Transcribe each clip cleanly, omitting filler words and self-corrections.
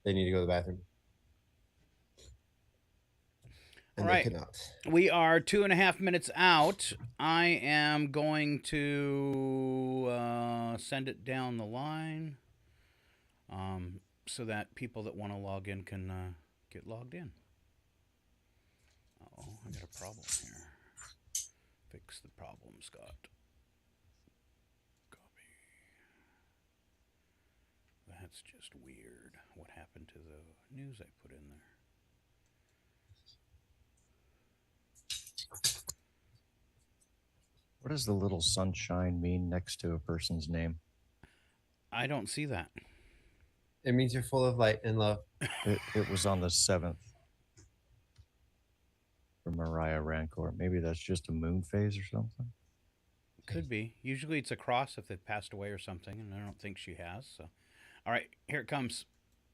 they need to go to the bathroom. And All they right. cannot. We are 2.5 minutes out. I am going to send it down the line so that people that want to log in can get logged in. Oh, I got a problem here. Fix the problem, Scott. Copy. That's just weird. What happened to the news I put in there? What does the little sunshine mean next to a person's name? I don't see that. It means you're full of light and love. It was on the 7th for Mariah Rancor. Maybe that's just a moon phase or something. Could be. Usually it's a cross if they've passed away or something, and I don't think she has. So, all right, here it comes.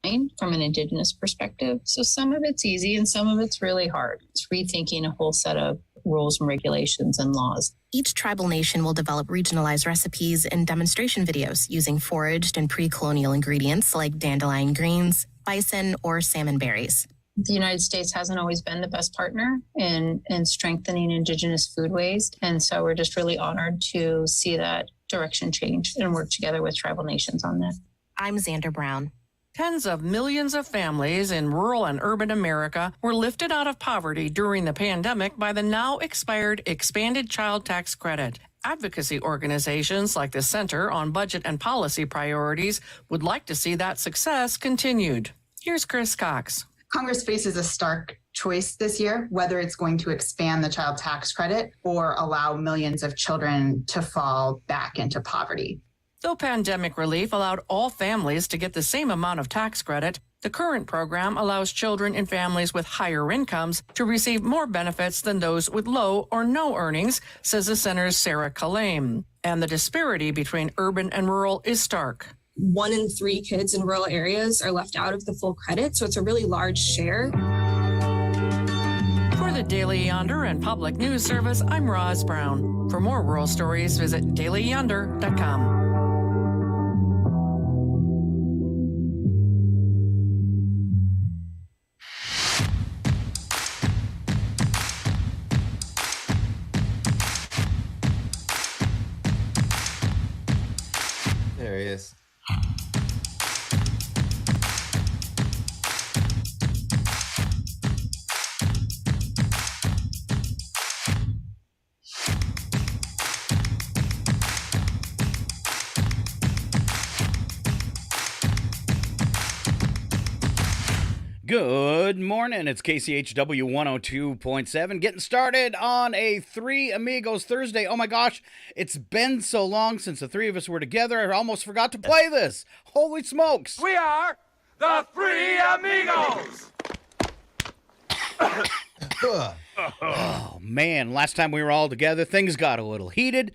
From an Indigenous perspective. So some of it's easy and some of it's really hard. It's rethinking a whole set of rules and regulations and laws. Each tribal nation will develop regionalized recipes and demonstration videos using foraged and pre-colonial ingredients like dandelion greens, bison, or salmon berries. The United States hasn't always been the best partner in strengthening Indigenous foodways. And so we're just really honored to see that direction change and work together with tribal nations on that. I'm Xander Brown. Tens of millions of families in rural and urban America were lifted out of poverty during the pandemic by the now expired expanded child tax credit. Advocacy organizations like the Center on Budget and Policy Priorities would like to see that success continued. Here's Chris Cox. Congress faces a stark choice this year, whether it's going to expand the child tax credit or allow millions of children to fall back into poverty. Though pandemic relief allowed all families to get the same amount of tax credit, the current program allows children in families with higher incomes to receive more benefits than those with low or no earnings, says the center's Sarah Kalame. And the disparity between urban and rural is stark. 1 in 3 kids in rural areas are left out of the full credit, so it's a really large share. For the Daily Yonder and Public News Service, I'm Roz Brown. For more rural stories, visit dailyyonder.com. There he is. Good morning. It's KCHW 102.7. Getting started on a Three Amigos Thursday. Oh my gosh, it's been so long since the three of us were together. I almost forgot to play this. Holy smokes. We are the Three Amigos. Oh man, last time we were all together, things got a little heated.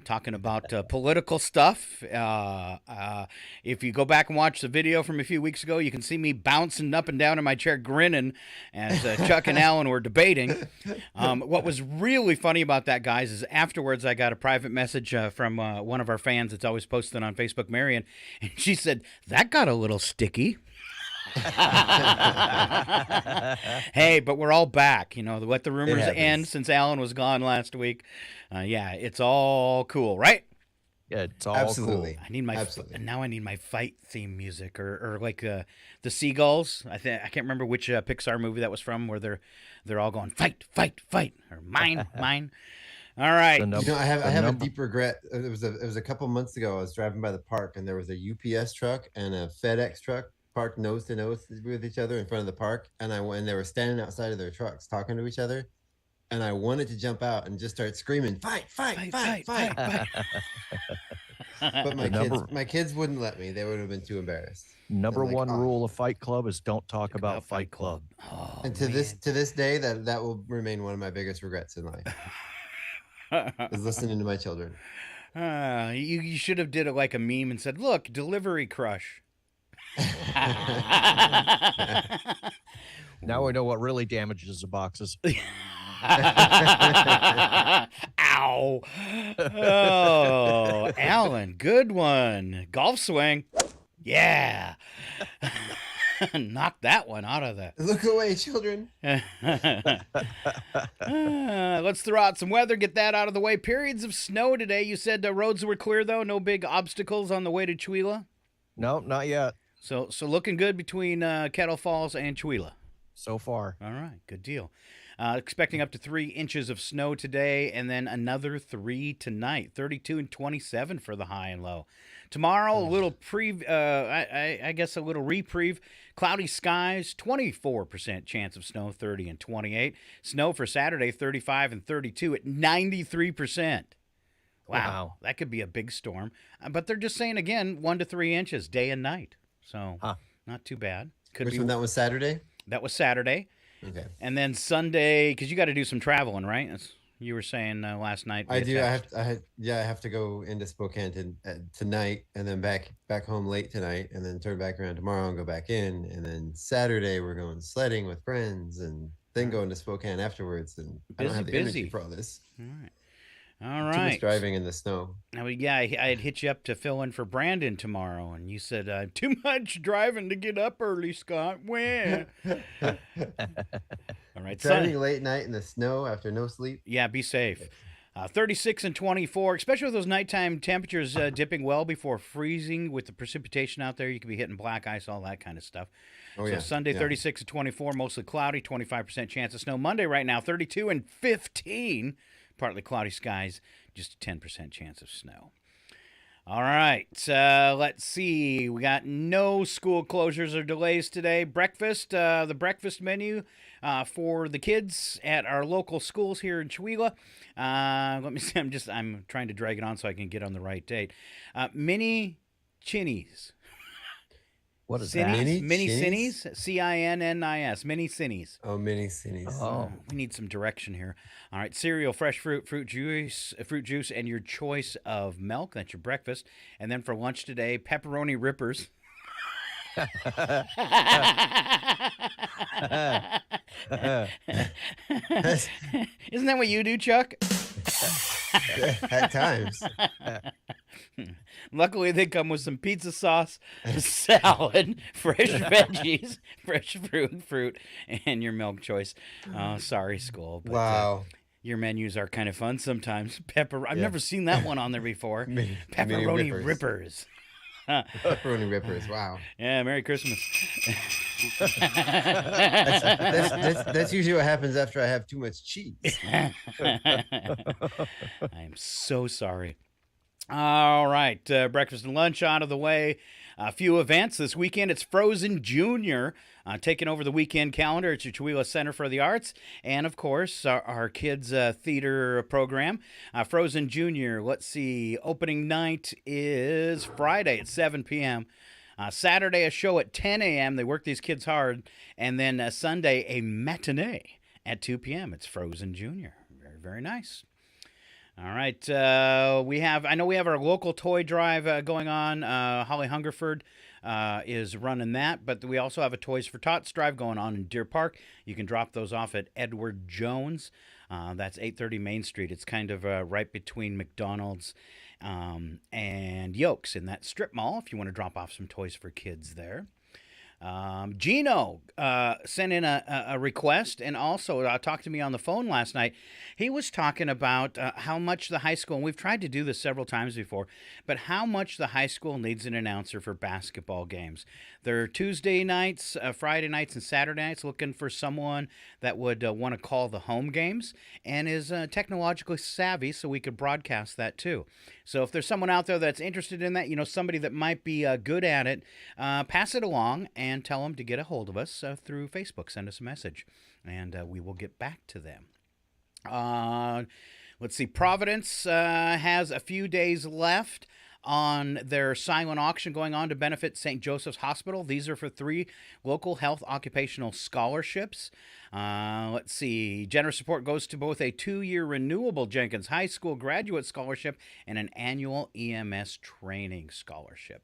Talking about political stuff. If you go back and watch the video from a few weeks ago, you can see me bouncing up and down in my chair grinning as Chuck and Alan were debating. What was really funny about that, guys, is afterwards I got a private message from one of our fans that's always posted on Facebook, Marion, and she said, that got a little sticky. Hey, but we're all back. You know, let the rumors end since Alan was gone last week. Yeah, it's all cool, right? Yeah, it's all Absolutely. cool. I need my now I need my fight theme music or like the seagulls. I can't remember which Pixar movie that was from where they're all going fight, fight, fight, or mine, mine. All right. You know, I have a deep regret. It was a couple months ago. I was driving by the park and there was a UPS truck and a FedEx truck parked nose to nose with each other in front of the park, and they were standing outside of their trucks talking to each other, and I wanted to jump out and just start screaming, fight, fight, fight, fight, fight. But my kids wouldn't let me. They would have been too embarrassed. Number one rule of Fight Club is don't talk about Fight Club. Oh, and to this day, that will remain one of my biggest regrets in life. Is listening to my children. You should have did it like a meme and said, look, delivery crush. Now we know what really damages the boxes. Ow. Oh, Alan, good one. Golf swing. Yeah. Knock that one out of the. Look away, children. Let's throw out some weather, get that out of the way. Periods of snow today. You said the roads were clear, though? No big obstacles on the way to Chewelah? Nope, not yet. So looking good between Kettle Falls and Chewelah. So far. All right, good deal. Expecting up to 3 inches of snow today, and then another 3 tonight. 32 and 27 for the high and low. Tomorrow, a little I guess a little reprieve. Cloudy skies, 24% chance of snow, 30 and 28. Snow for Saturday, 35 and 32 at 93%. Wow, that could be a big storm. But they're just saying, again, 1 to 3 inches, day and night. So not too bad. Which one, that was Saturday? That was Saturday. Okay. And then Sunday, because you got to do some traveling, right? As you were saying last night. I do. I have to go into Spokane tonight, and then back home late tonight, and then turn back around tomorrow and go back in. And then Saturday we're going sledding with friends, and then going to Spokane afterwards. And I don't have the energy for all this. All right. Too much driving in the snow. Now, yeah, I had hit you up to fill in for Brandon tomorrow, and you said, too much driving to get up early, Scott. When? All right. Driving late night in the snow after no sleep. Yeah, be safe. 36 and 24, especially with those nighttime temperatures dipping well before freezing with the precipitation out there. You could be hitting black ice, all that kind of stuff. Oh, so Sunday, 36 and 24, mostly cloudy, 25% chance of snow. Monday right now, 32 and 15. Partly cloudy skies, just a 10% chance of snow. All right, let's see. We got no school closures or delays today. Breakfast, the breakfast menu for the kids at our local schools here in Chewelah. Let me see. I'm trying to drag it on so I can get on the right date. Mini Chinnies. What is that? Mini Cinnies? Cinnis. Mini Cinnies. Oh, mini Cinnies. Oh, we need some direction here. All right, cereal, fresh fruit juice, and your choice of milk. That's your breakfast. And then for lunch today, pepperoni rippers. Isn't that what you do, Chuck? At times. Luckily, they come with some pizza sauce, salad, fresh veggies, fresh fruit, and your milk choice. Oh, sorry, school. But, wow. Your menus are kind of fun sometimes. I've never seen that one on there before. Pepperoni rippers. Pepperoni rippers. Wow. Yeah, Merry Christmas. That's usually what happens after I have too much cheese. I am so sorry. All right, breakfast and lunch out of the way. A few events this weekend. It's Frozen Junior taking over the weekend calendar at your Chewelah Center for the Arts. And, of course, our kids' theater program. Frozen Junior, let's see, opening night is Friday at 7 p.m. Saturday, a show at 10 a.m. They work these kids hard. And then Sunday, a matinee at 2 p.m. It's Frozen Junior. Very, very nice. All right, I know we have our local toy drive going on. Holly Hungerford is running that, but we also have a Toys for Tots drive going on in Deer Park. You can drop those off at Edward Jones. That's 830 Main Street. It's kind of right between McDonald's and Yokes in that strip mall if you want to drop off some toys for kids there. Gino sent in a request and also talked to me on the phone last night. He was talking about how much the high school, and we've tried to do this several times before, but how much the high school needs an announcer for basketball games. They're Tuesday nights, Friday nights, and Saturday nights, looking for someone that would want to call the home games and is technologically savvy so we could broadcast that too. So if there's someone out there that's interested in that, somebody that might be good at it, pass it along and tell them to get a hold of us through Facebook. Send us a message, and we will get back to them. Let's see. Providence has a few days left on their silent auction going on to benefit St. Joseph's Hospital. These are for 3 local health occupational scholarships. Let's see. Generous support goes to both a 2-year renewable Jenkins High School graduate scholarship and an annual EMS training scholarship.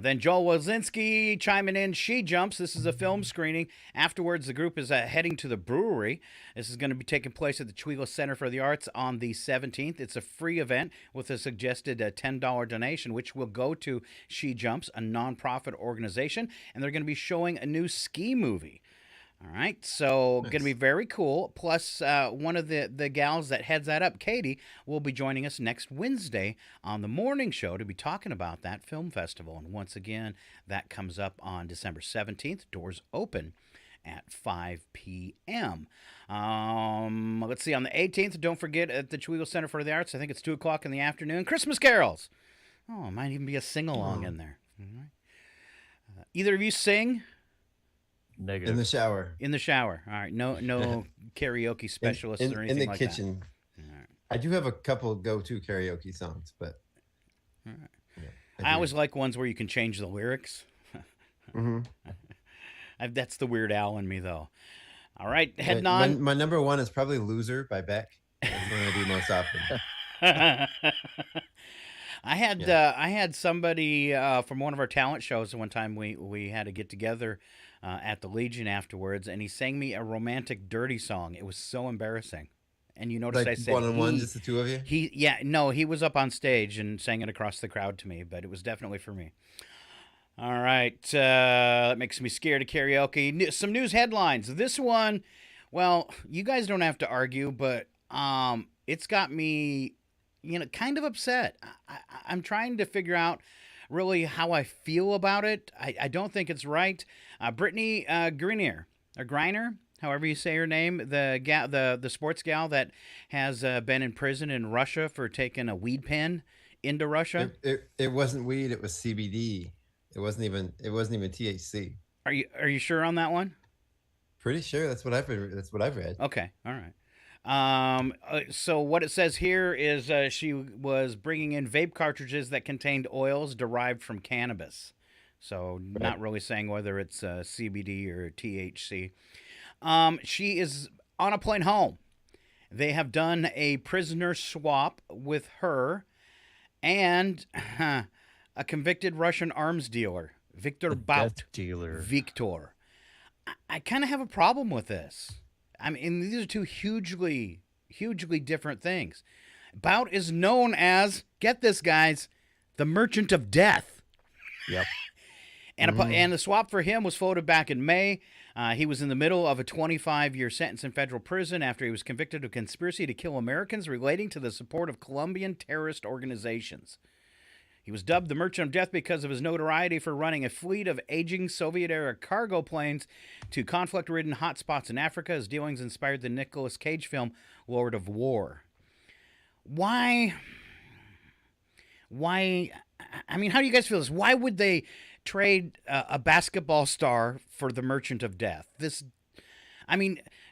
Then Joel Wazinski chiming in, She Jumps. This is a film screening. Afterwards, the group is heading to the brewery. This is going to be taking place at the Chihuahua Center for the Arts on the 17th. It's a free event with a suggested $10 donation, which will go to She Jumps, a nonprofit organization, and they're going to be showing a new ski movie. All right, so Nice. going to be very cool. Plus, one of the gals that heads that up, Katie, will be joining us next Wednesday on the morning show to be talking about that film festival. And once again, that comes up on December 17th. Doors open at 5 p.m. Let's see, on the 18th, don't forget at the Chihuahua Center for the Arts, I think it's 2 o'clock in the afternoon, Christmas carols. Oh, it might even be a sing-along in there. All right. Either of you sing? Negative. In the shower. In the shower. All right. No karaoke specialists or anything in the like kitchen. that. All right. I do have a couple go-to karaoke songs, but All right. yeah, I always like ones where you can change the lyrics. Mm-hmm. That's the Weird Al in me, though. All right, heading on. My number one is probably "Loser" by Beck. That's one I do most often. I had somebody from one of our talent shows one time. We had to get together at the Legion afterwards, and he sang me a romantic dirty song. It was so embarrassing. And you notice Like I said one-on-one, just the two of you. He was up on stage and sang it across the crowd to me, but it was definitely for me. All right, that makes me scared of karaoke. Some news headlines. This one, well, you guys don't have to argue, but it's got me, kind of upset. I'm trying to figure out really how I feel about it. I don't think it's right. Brittany Griner, however you say her name, the sports gal that has been in prison in Russia for taking a weed pen into Russia. It wasn't weed. It was CBD. It wasn't even THC. Are you sure on that one? Pretty sure that's what I've read. Okay, all right. So what it says here is she was bringing in vape cartridges that contained oils derived from cannabis. So not really saying whether it's CBD or THC. She is on a plane home. They have done a prisoner swap with her and a convicted Russian arms dealer, Viktor Bout. Viktor. I kind of have a problem with this. I mean, these are two hugely, hugely different things. Bout is known as, get this, guys, the Merchant of Death. Yep. And the swap for him was floated back in May. He was in the middle of a 25-year sentence in federal prison after he was convicted of conspiracy to kill Americans relating to the support of Colombian terrorist organizations. He was dubbed the Merchant of Death because of his notoriety for running a fleet of aging Soviet-era cargo planes to conflict-ridden hotspots in Africa. His dealings inspired the Nicolas Cage film Lord of War. Why? I mean, how do you guys feel this? Why would they trade a basketball star for the Merchant of Death?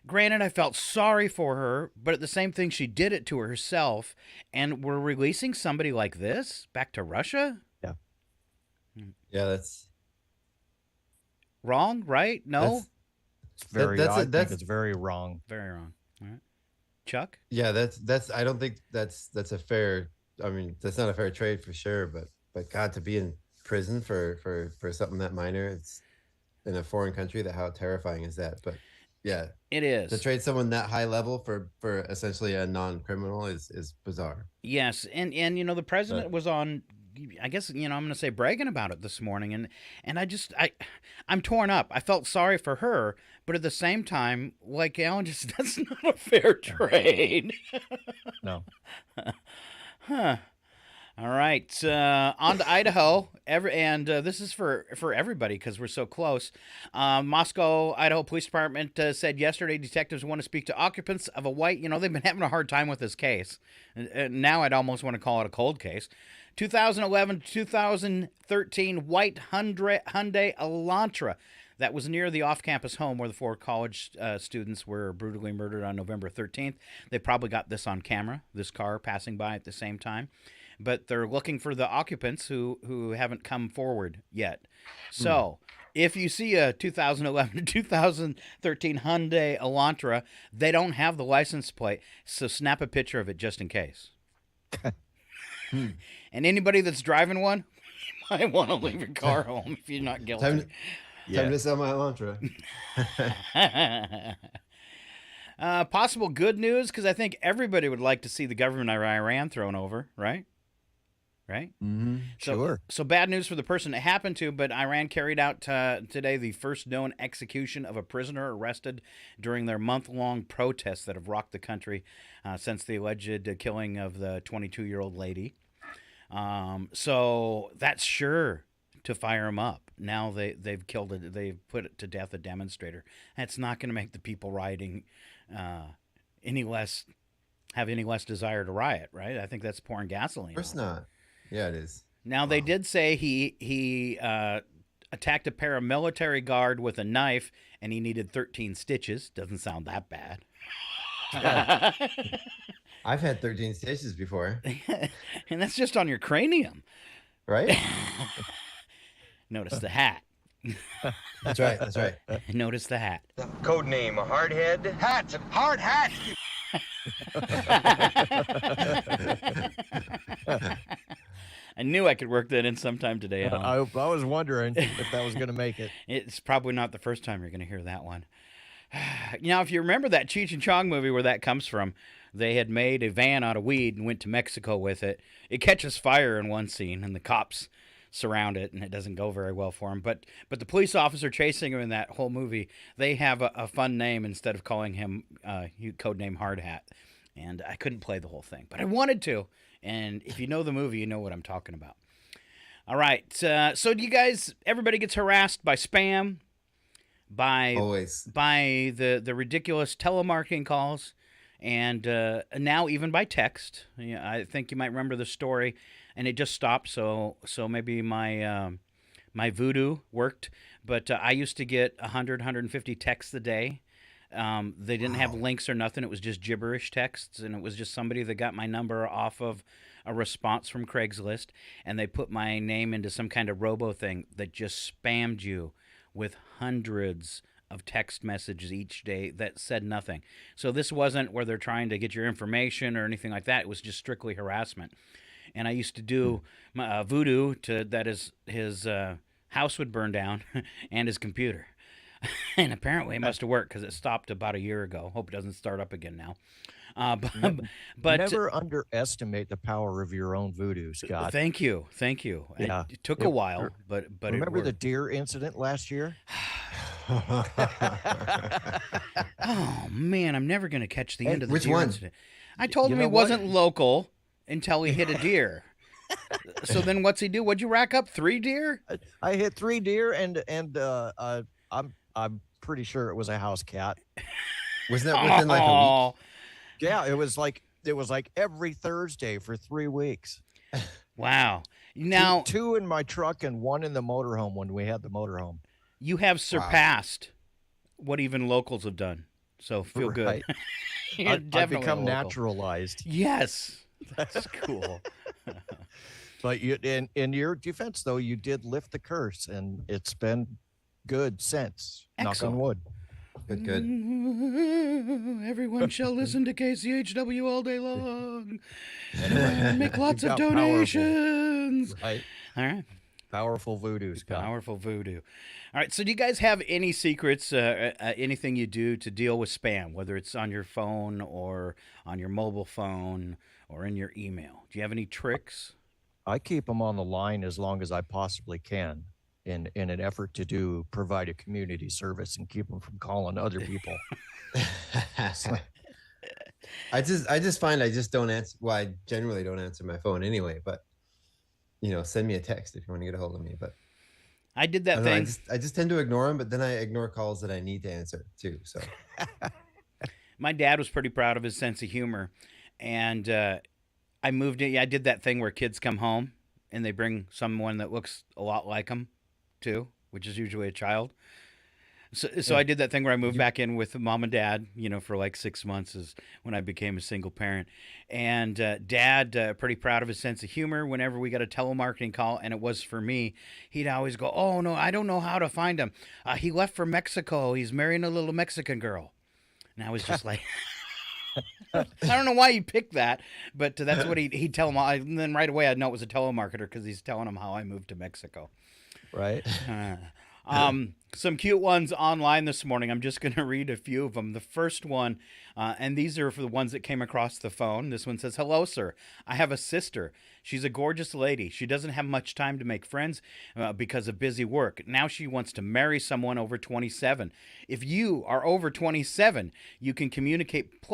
Granted, I felt sorry for her, but at the same thing, she did it to herself, and we're releasing somebody like this back to Russia? Yeah, that's wrong, right? No? It's very, I think it's very wrong. Very wrong. All right. Chuck? Yeah, that's I don't think that's a fair, that's not a fair trade for sure, but God, to be in prison for something that minor, it's in a foreign country, how terrifying is that? But yeah, it is. To trade someone that high level for essentially a non-criminal is bizarre. Yes, and the president was on, I guess, I'm going to say bragging about it this morning, and I'm torn up. I felt sorry for her, but at the same time, like Alan, that's not a fair trade. No. Huh. All right, on to Idaho, this is for everybody because we're so close. Moscow, Idaho Police Department said yesterday detectives want to speak to occupants of a white, they've been having a hard time with this case. Now I'd almost want to call it a cold case. 2011 to 2013 white Hyundai Elantra that was near the off-campus home where the 4 college students were brutally murdered on November 13th. They probably got this on camera, this car passing by at the same time. But they're looking for the occupants who haven't come forward yet. So if you see a 2011 to 2013 Hyundai Elantra, they don't have the license plate, so snap a picture of it just in case. And anybody that's driving one, you might want to leave your car home if you're not guilty. Time to sell my Elantra. Possible good news, because I think everybody would like to see the government of Iran thrown over, right? Right? Mm-hmm. Sure. So bad news for the person it happened to, but Iran carried out today the first known execution of a prisoner arrested during their month-long protests that have rocked the country since the alleged killing of the 22-year-old lady. So that's sure to fire them up. Now they've killed it. They've put to death a demonstrator. That's not going to make the people rioting any less desire to riot, right? I think that's pouring gasoline. Of course not. Yeah, it is. Now, they did say he attacked a paramilitary guard with a knife, and he needed 13 stitches. Doesn't sound that bad. I've had 13 stitches before. And that's just on your cranium. Right? Notice the hat. That's right. That's right. Notice the hat. Code name, Hardhead. Hat. Hard hat. I knew I could work that in sometime today. I was wondering if that was going to make it. It's probably not the first time you're going to hear that one. Now, if you remember that Cheech and Chong movie where that comes from, they had made a van out of weed and went to Mexico with it. It catches fire in one scene, and the cops surround it, and it doesn't go very well for him. But the police officer chasing him in that whole movie, they have a fun name instead of calling him codename Hard Hat. And I couldn't play the whole thing, but I wanted to. And if you know the movie, you know what I'm talking about. All right. So do you guys, everybody gets harassed by spam, by the ridiculous telemarketing calls, and now even by text. I think you might remember the story, and it just stopped. So maybe my voodoo worked, but I used to get 150 texts a day. They didn't have links or nothing. It was just gibberish texts, and it was just somebody that got my number off of a response from Craigslist, and they put my name into some kind of robo thing that just spammed you with hundreds of text messages each day that said nothing. So this wasn't where they're trying to get your information or anything like that. It was just strictly harassment. And I used to do my, voodoo to that his house would burn down and his computer. And apparently it must have worked because it stopped about a year ago. Hope it doesn't start up again now. But never underestimate the power of your own voodoo, Scott. Thank you. Yeah. It took a while, but remember it the deer incident last year? Oh man, I'm never gonna catch the end of the which deer one? incident. I told him he know what? wasn't local until he hit a deer. So then what's he do? What'd you rack up? 3 deer? I hit 3 deer, and I'm pretty sure it was a house cat. Wasn't that within like a week? Yeah, it was like every Thursday for 3 weeks. Wow. Now two in my truck and 1 in the motorhome when we had the motorhome. you have surpassed what even locals have done. So feel Right. good. You're I've definitely become a local. naturalized. Yes. That's cool. But in your defense, though, you did lift the curse, and it's been good since. Excellent. Knock on wood. Good. Everyone shall listen to KCHW all day long. Make lots You of got powerful. donations. Right? All right. Powerful voodoo, Scott. Powerful voodoo. All right. So, do you guys have any secrets, anything you do to deal with spam, whether it's on your phone or on your mobile phone or in your email? Do you have any tricks? I keep them on the line as long as I possibly can in an effort to provide a community service and keep them from calling other people. I just find I just don't answer. Well, I generally don't answer my phone anyway. But send me a text if you want to get a hold of me. But I did that I don't know, thing. I just tend to ignore them, but then I ignore calls that I need to answer too. So My dad was pretty proud of his sense of humor, and I moved in. Yeah, I did that thing where kids come home and they bring someone that looks a lot like them, too, which is usually a child. So I did that thing where I moved back in with mom and dad, for like 6 months is when I became a single parent. And dad, pretty proud of his sense of humor. Whenever we got a telemarketing call, and it was for me, he'd always go, "Oh, no, I don't know how to find him. He left for Mexico. He's marrying a little Mexican girl." And I was just like, I don't know why he picked that, but that's what he'd tell him. And then right away I'd know it was a telemarketer because he's telling him how I moved to Mexico. Right. Some cute ones online this morning. I'm just going to read a few of them. The first one, and these are for the ones that came across the phone. This one says, "Hello, sir. I have a sister. She's a gorgeous lady. She doesn't have much time to make friends because of busy work. Now she wants to marry someone over 27. If you are over 27, you can communicate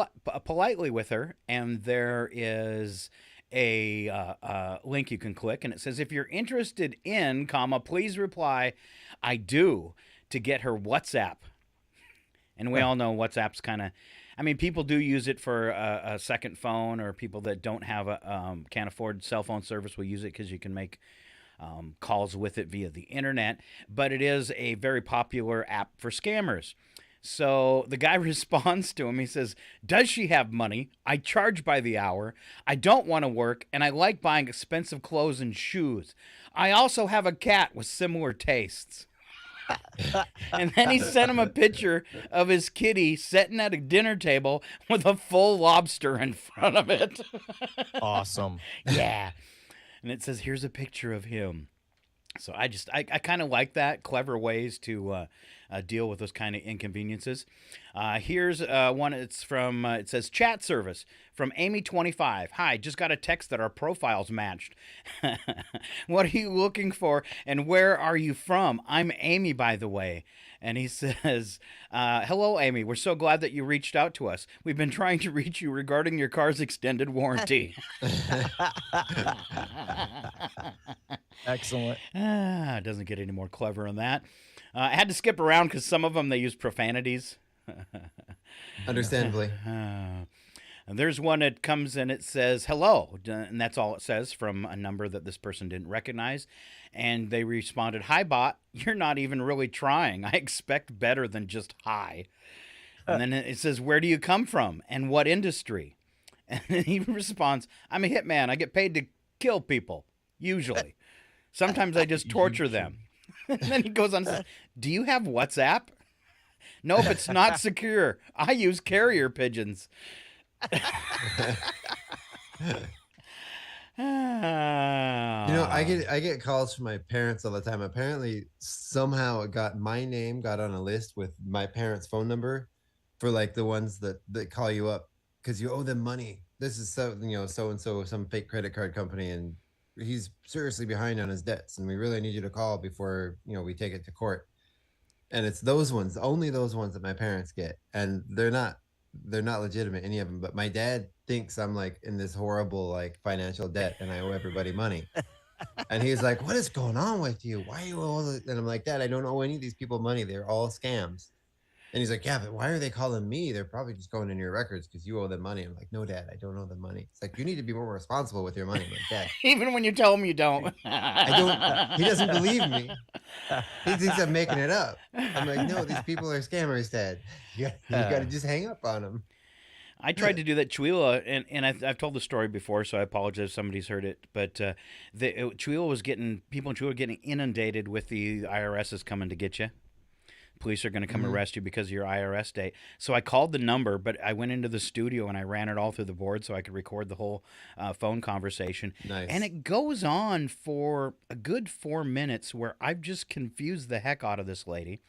politely with her, and there is a link you can click, and it says, if you're interested in, please reply, I do, to get her WhatsApp. And we all know WhatsApp's kind of, I mean, people do use it for a second phone, or people that don't have can't afford cell phone service will use it because you can make calls with it via the internet. But it is a very popular app for scammers. So the guy responds to him. He says, does she have money? I charge by the hour. I don't want to work, and I like buying expensive clothes and shoes. I also have a cat with similar tastes. And then he sent him a picture of his kitty sitting at a dinner table with a full lobster in front of it. Awesome. Yeah. And it says, here's a picture of him. So I kind of like that, clever ways to deal with those kind of inconveniences. Here's one. It's from, it says, chat service from Amy 25. Hi, just got a text that our profiles matched. What are you looking for, and where are you from? I'm Amy, by the way. And he says, hello, Amy. We're so glad that you reached out to us. We've been trying to reach you regarding your car's extended warranty. Excellent. It doesn't get any more clever than that. I had to skip around because some of them, they use profanities. Understandably. And there's one that comes and it says, hello. And that's all it says, from a number that this person didn't recognize. And they responded, hi, bot. You're not even really trying. I expect better than just hi. And then it says, where do you come from and what industry? And then he responds, I'm a hitman. I get paid to kill people, usually. Sometimes I just torture them. And then he goes on and says, do you have WhatsApp? Nope, it's not secure. I use carrier pigeons. I get calls from my parents all the time. Apparently, somehow my name got on a list with my parents' phone number for like the ones that call you up because you owe them money. This is so and so, some fake credit card company, and he's seriously behind on his debts, and we really need you to call before we take it to court. And it's those ones, only those ones that my parents get, and they're not legitimate, any of them. But my dad thinks I'm like in this horrible like financial debt and I owe everybody money. And he's like, what is going on with you? Why you owe all? And I'm like, Dad, I don't owe any of these people money. They're all scams. And he's like, yeah, but why are they calling me? They're probably just going in your records because you owe them money. I'm like, no, Dad, I don't owe them money. It's like, you need to be more responsible with your money. I'm like, Dad. Even when you tell him you don't. I don't. He doesn't believe me. He thinks I'm making it up. I'm like, no, these people are scammers, Dad. You got to just hang up on them. I tried to do that, Chihuahua, and I've told the story before, so I apologize if somebody's heard it. But Chihuahua was people in Chihuahua were getting inundated with the IRS is coming to get you. Police are going to come arrest you because of your IRS date. So I called the number, but I went into the studio and I ran it all through the board so I could record the whole phone conversation. Nice. And it goes on for a good 4 minutes where I've just confused the heck out of this lady.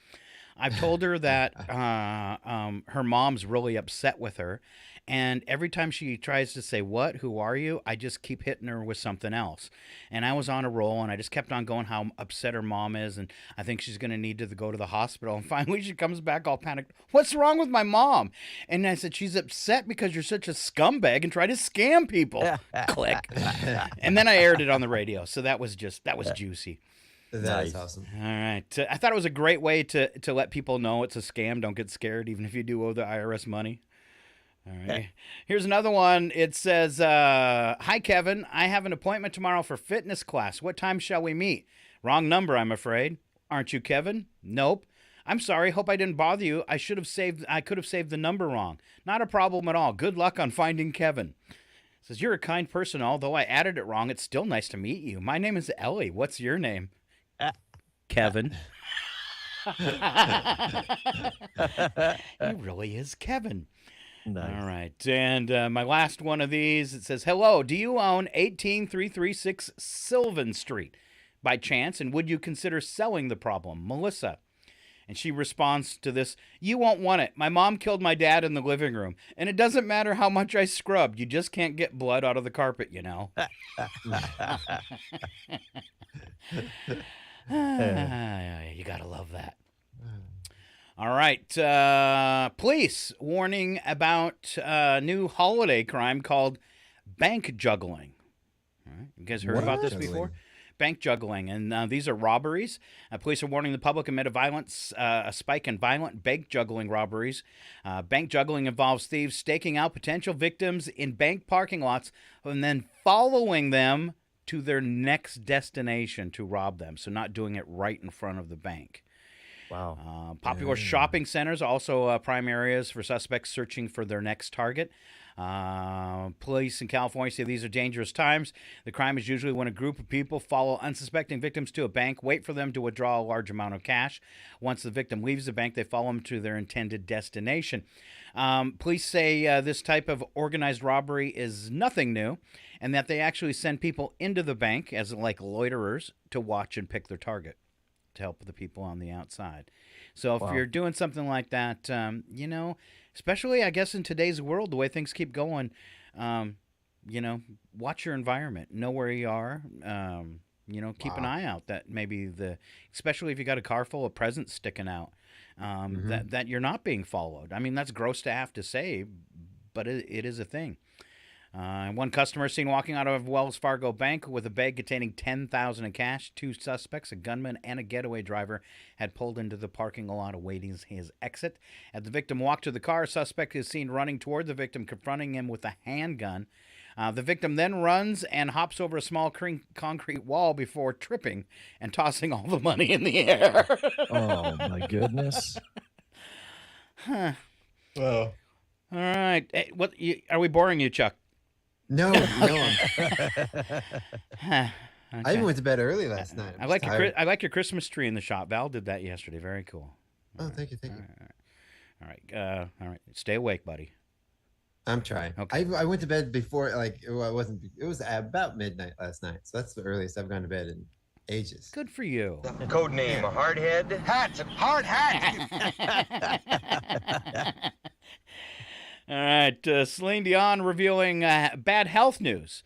I've told her that her mom's really upset with her. And every time she tries to say, what, who are you? I just keep hitting her with something else. And I was on a roll, and I just kept on going how upset her mom is, and I think she's going to need to go to the hospital. And finally she comes back all panicked. What's wrong with my mom? And I said, she's upset because you're such a scumbag and try to scam people. Click. And then I aired it on the radio. So that was juicy. That is awesome. All right. I thought it was a great way to let people know it's a scam. Don't get scared, even if you do owe the IRS money. All right. Here's another one. It says, hi, Kevin. I have an appointment tomorrow for fitness class. What time shall we meet? Wrong number, I'm afraid. Aren't you Kevin? Nope. I'm sorry. Hope I didn't bother you. I could have saved the number wrong. Not a problem at all. Good luck on finding Kevin. It says, you're a kind person. Although I added it wrong, it's still nice to meet you. My name is Ellie. What's your name? Kevin. He really is Kevin. Nice. All right. And my last one of these, it says, hello, do you own 18336 Sylvan Street by chance? And would you consider selling the problem? Melissa. And she responds to this, you won't want it. My mom killed my dad in the living room. And it doesn't matter how much I scrubbed. You just can't get blood out of the carpet, you know. You got to love that. All right. Police warning about a new holiday crime called bank juggling. All right. You guys heard about this before? Bank juggling. And these are robberies. Police are warning the public amid a spike in violent bank juggling robberies. Bank juggling involves thieves staking out potential victims in bank parking lots and then following them to their next destination to rob them. So not doing it right in front of the bank. Wow. Popular shopping centers are also prime areas for suspects searching for their next target. Police in California say these are dangerous times. The crime is usually when a group of people follow unsuspecting victims to a bank, wait for them to withdraw a large amount of cash. Once the victim leaves the bank, they follow them to their intended destination. Police say this type of organized robbery is nothing new, and that they actually send people into the bank as like loiterers to watch and pick their target to help the people on the outside. So if you're doing something like that, you know, especially I guess in today's world, the way things keep going, you know, watch your environment, know where you are, you know, keep an eye out that maybe especially if you got a car full of presents sticking out, that you're not being followed. I mean, that's gross to have to say, but it is a thing. One customer seen walking out of Wells Fargo Bank with a bag containing $10,000 in cash. Two suspects, a gunman and a getaway driver, had pulled into the parking lot awaiting his exit. As the victim walked to the car, a suspect is seen running toward the victim, confronting him with a handgun. The victim then runs and hops over a small concrete wall before tripping and tossing all the money in the air. Oh, my goodness. Huh. Well, all right. Hey, are we boring you, Chuck? No. Okay. I even went to bed early last night. I like your Christmas tree in the shop. Val did that yesterday. Very cool. Oh, thank you. All right. Stay awake, buddy. I'm trying. Okay. I went to bed before, it was about midnight last night. So that's the earliest I've gone to bed in ages. Good for you. Code name Hardhead. Hats. Hard hat. All right, Celine Dion revealing bad health news.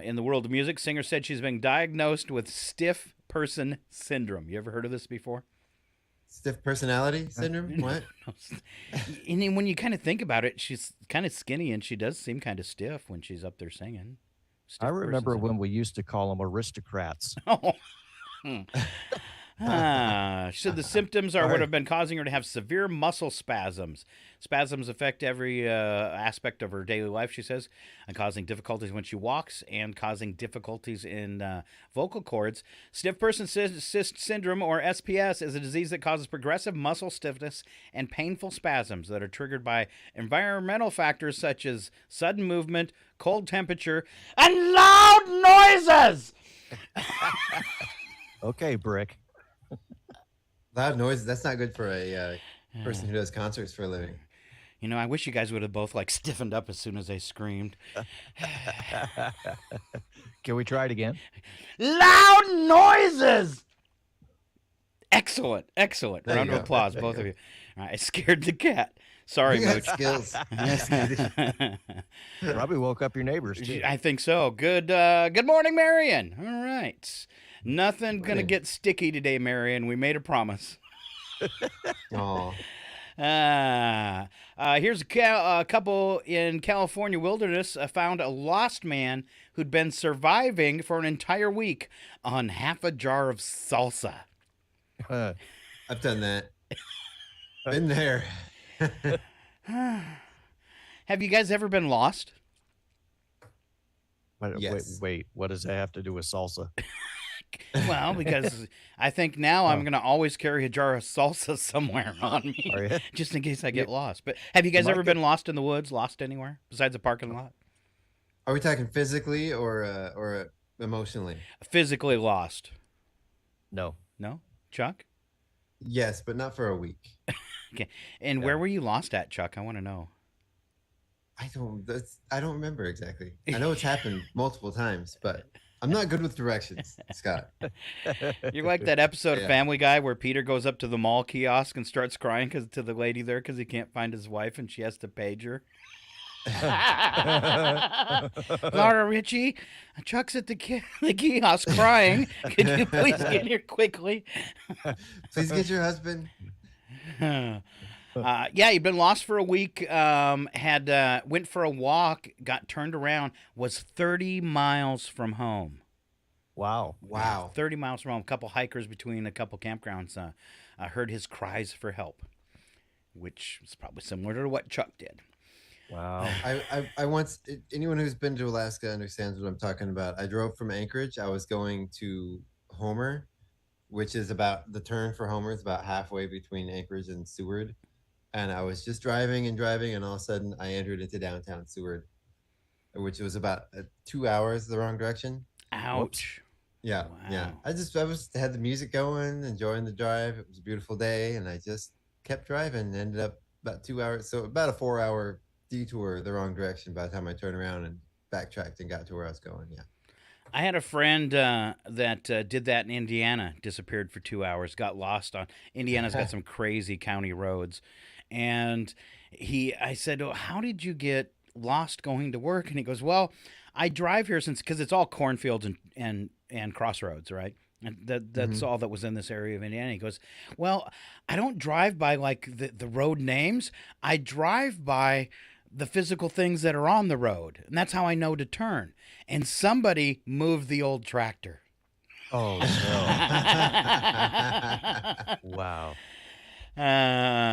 In the world of music, singer said she's been diagnosed with stiff person syndrome. You ever heard of this before? Stiff personality syndrome? What? And then when you kind of think about it, she's kind of skinny and she does seem kind of stiff when she's up there singing. I remember when we used to call them aristocrats. Oh. She said the symptoms are what have been causing her to have severe muscle spasms. Spasms affect every aspect of her daily life, she says, and causing difficulties when she walks and causing difficulties in vocal cords. Stiff person syndrome, or SPS, is a disease that causes progressive muscle stiffness and painful spasms that are triggered by environmental factors such as sudden movement, cold temperature, and loud noises. Okay, Brick. Loud noises. That's not good for a person who does concerts for a living. You know, I wish you guys would have both stiffened up as soon as I screamed. Can we try it again? Loud noises. Excellent. There Round you of go. applause, There both you of you. All right, I scared the cat. Sorry, You got Mooch. skills. Probably woke up your neighbors, too. I think so. Good morning, Marion. All right. Nothing going to get sticky today, Marion. We made a promise. Oh. Here's a couple in California wilderness found a lost man who'd been surviving for an entire week on half a jar of salsa. I've done that. Been there. Have you guys ever been lost? Yes. Wait. What does that have to do with salsa? Well, because I think now I'm going to always carry a jar of salsa somewhere on me, Are you? just in case I get lost. But have you guys ever been lost in the woods, lost anywhere besides a parking lot? Are we talking physically or emotionally? Physically lost. No. No? Chuck? Yes, but not for a week. Okay. And where were you lost at, Chuck? I want to know. I don't remember exactly. I know it's happened multiple times, but I'm not good with directions, Scott. You're like that episode of Yeah. Family Guy where Peter goes up to the mall kiosk and starts crying to the lady there because he can't find his wife and she has to page her. Laura Ritchie, Chuck's at the kiosk crying. Could you please get here quickly? Please get your husband. Yeah, he'd been lost for a week. Had went for a walk, got turned around, was 30 miles from home. Wow. 30 miles from home. A couple hikers between a couple campgrounds heard his cries for help, which is probably similar to what Chuck did. Wow. I once, anyone who's been to Alaska understands what I'm talking about. I drove from Anchorage. I was going to Homer, which is about, the turn for Homer is about halfway between Anchorage and Seward. And I was just driving, and all of a sudden I entered into downtown Seward, which was about 2 hours the wrong direction. Ouch. Whoops. Yeah. Wow. Yeah. I had the music going, enjoying the drive. It was a beautiful day, and I just kept driving and ended up about 2 hours. So about a 4-hour detour the wrong direction by the time I turned around and backtracked and got to where I was going. Yeah. I had a friend that did that in Indiana, disappeared for 2 hours, got lost on. Indiana's got some crazy county roads. And I said, oh, how did you get lost going to work? And he goes, well, I drive here because it's all cornfields and crossroads, right? And that's all that was in this area of Indiana. He goes, well, I don't drive by like the road names. I drive by the physical things that are on the road. And that's how I know to turn. And somebody moved the old tractor. Oh, no. Wow.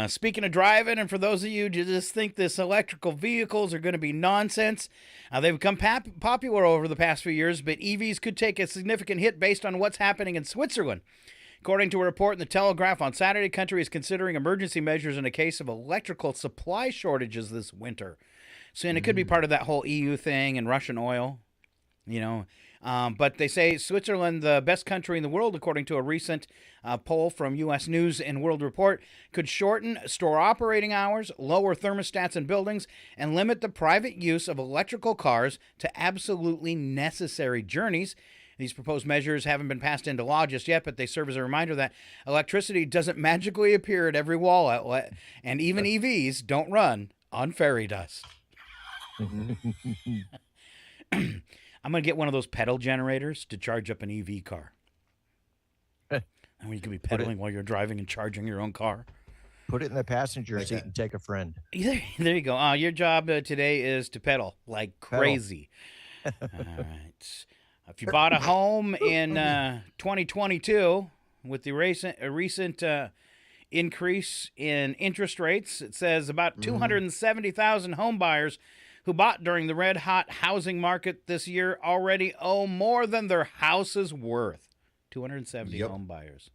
Speaking of driving, and for those of you who just think this electrical vehicles are going to be nonsense, they've become popular over the past few years, but EVs could take a significant hit based on what's happening in Switzerland. According to a report in the Telegraph on Saturday, the country is considering emergency measures in a case of electrical supply shortages this winter. So, and it could be part of that whole EU thing and Russian oil, you know. But they say Switzerland, the best country in the world, according to a recent poll from U.S. News and World Report, could shorten store operating hours, lower thermostats in buildings, and limit the private use of electrical cars to absolutely necessary journeys. These proposed measures haven't been passed into law just yet, but they serve as a reminder that electricity doesn't magically appear at every wall outlet, and even EVs don't run on fairy dust. I'm going to get one of those pedal generators to charge up an EV car. And you can be pedaling while you're driving and charging your own car. Put it in the passenger seat and take a friend. There you go. Your job today is to pedal like crazy. All right. If you bought a home in 2022 with the recent increase in interest rates, it says about 270,000 home buyers who bought during the red-hot housing market this year already owe more than their house is worth. 270 home buyers.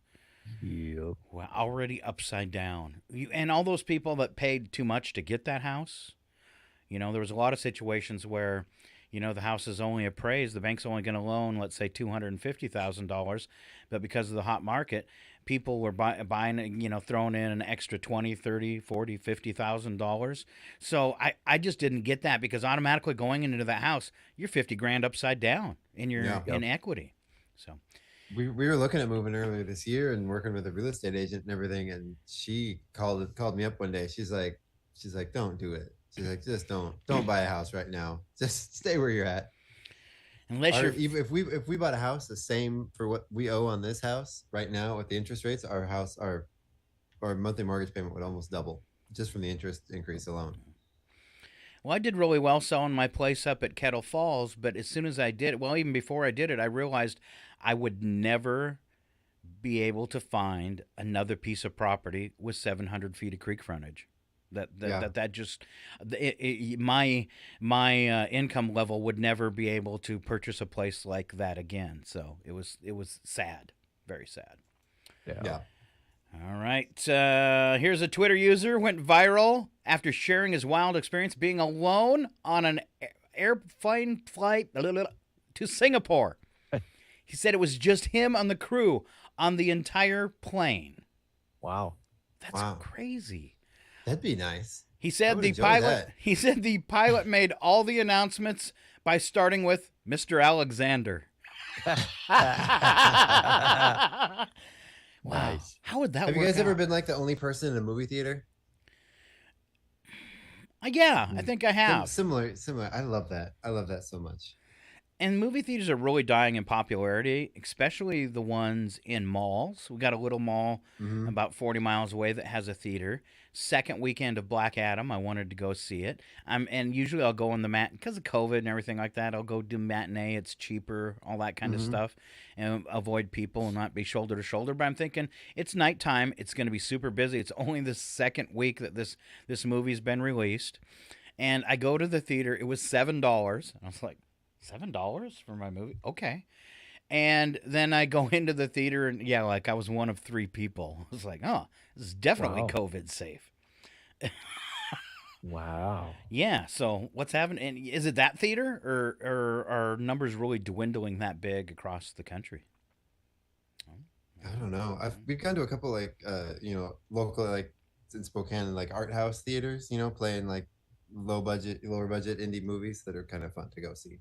Yep. Well, already upside down. And all those people that paid too much to get that house, you know, there was a lot of situations where, you know, the house is only appraised. The bank's only going to loan, let's say, $250,000. But because of the hot market, people were buying, you know, throwing in an extra $20,000, $30,000, $40,000, $50,000. So I just didn't get that, because automatically going into that house, you're $50,000 upside down in your in equity. So we were looking at moving earlier this year and working with a real estate agent and everything. And she called me up one day. She's like, don't do it. She's like, just don't buy a house right now. Just stay where you're at. Unless if we bought a house the same for what we owe on this house right now with the interest rates, our monthly mortgage payment would almost double just from the interest increase alone. Well, I did really well selling my place up at Kettle Falls, but as soon as I did it, well, even before I did it, I realized I would never be able to find another piece of property with 700 feet of creek frontage. My income level would never be able to purchase a place like that again. So it was sad, very sad. Yeah. All right. Here's a Twitter user went viral after sharing his wild experience being alone on an airplane flight to Singapore. He said it was just him on the crew on the entire plane. Wow. That's crazy. That'd be nice. He said would the enjoy pilot. that. He said the pilot made all the announcements by starting with Mr. Alexander. Wow. Nice. How would that Have work you guys ever out? been like the only person in a movie theater? Yeah, I think I have. Similar. I love that. I love that so much. And movie theaters are really dying in popularity, especially the ones in malls. We got a little mall about 40 miles away that has a theater. Second weekend of Black Adam, I wanted to go see it. And usually I'll go on the because of COVID and everything like that. I'll go do matinee. It's cheaper, all that kind of stuff, and avoid people and not be shoulder to shoulder. But I'm thinking it's nighttime. It's going to be super busy. It's only the second week that this movie's been released, and I go to the theater. It was $7. I was like, $7 for my movie? Okay. And then I go into the theater, and like I was one of 3 people. I was like, oh, this is definitely Wow. COVID safe. Wow. Yeah. So what's happening? And is it that theater, or are numbers really dwindling that big across the country? I don't know. We've gone to a couple like local like in Spokane like art house theaters, playing like lower budget indie movies that are kind of fun to go see.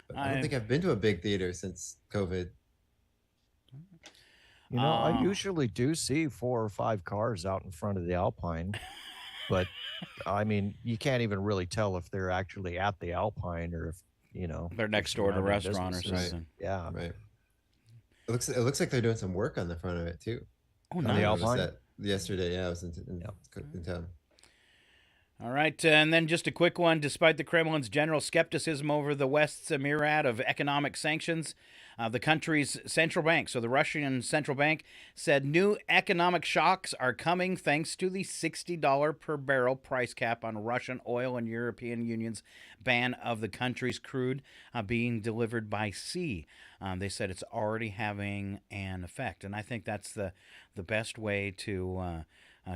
But I don't think I've been to a big theater since COVID. I usually do see 4 or 5 cars out in front of the Alpine, but I mean, you can't even really tell if they're actually at the Alpine or if They're next door to a surrounding restaurant or businesses. something. Yeah. Right. It looks like they're doing some work on the front of it too. Oh, On nice. the I noticed Alpine? that yesterday. Yeah, I was in town. All right, and then just a quick one. Despite the Kremlin's general skepticism over the West's myriad of economic sanctions, the country's central bank, so the Russian central bank, said new economic shocks are coming thanks to the $60 per barrel price cap on Russian oil and European Union's ban of the country's crude being delivered by sea. They said it's already having an effect, and I think that's the best way to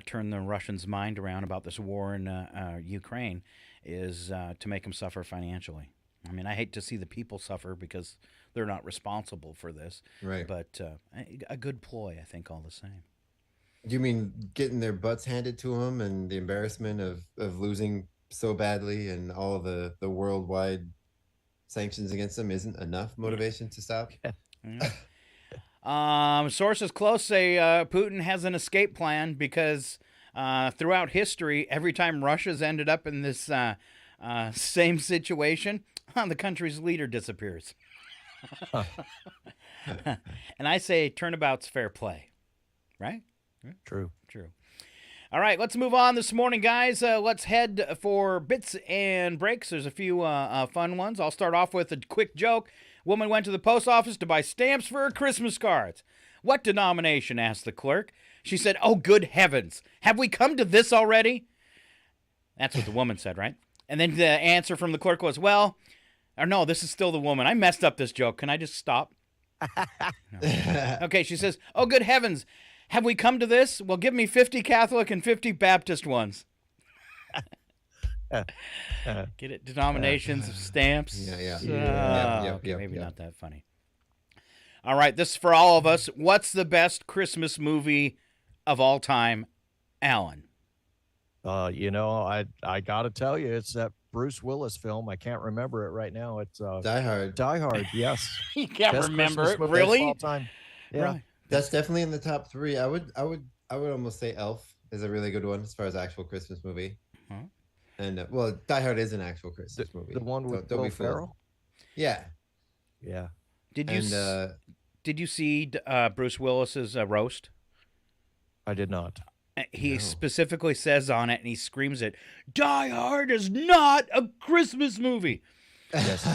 turn the Russians' mind around about this war in Ukraine is to make them suffer financially. I mean, I hate to see the people suffer because they're not responsible for this. Right. But a good ploy, I think, all the same. Do you mean getting their butts handed to them and the embarrassment of losing so badly and all of the worldwide sanctions against them isn't enough motivation to stop? Sources close say Putin has an escape plan because throughout history, every time Russia's ended up in this same situation, the country's leader disappears. And I say turnabout's fair play, right? True. All right, let's move on this morning, guys. Let's head for bits and breaks. There's a few fun ones. I'll start off with a quick joke. Woman went to the post office to buy stamps for her Christmas cards. What denomination? Asked the clerk. She said, "Oh, good heavens. Have we come to this already?" That's what the woman said, right? And then the answer from the clerk was, no, this is still the woman. I messed up this joke. Can I just stop? No. Okay, she says, "Oh, good heavens. Have we come to this? Well, give me 50 Catholic and 50 Baptist ones." Get it? Denominations of stamps. Yeah. Okay, maybe not that funny. All right, this is for all of us. What's the best Christmas movie of all time, Alan? I got to tell you, it's that Bruce Willis film. I can't remember it right now. It's Die Hard. Die Hard. Yes. You can't Best remember Christmas it, movie of really? all time. Yeah. Right. That's definitely in the top 3. I would almost say Elf is a really good one as far as actual Christmas movie. Huh? And Die Hard is an actual Christmas movie. The one with Don't Will be fooled. Ferrell. Yeah. Yeah. Did you see Bruce Willis's roast? I did not. He specifically says on it, and he screams it, "Die Hard is not a Christmas movie." Yes,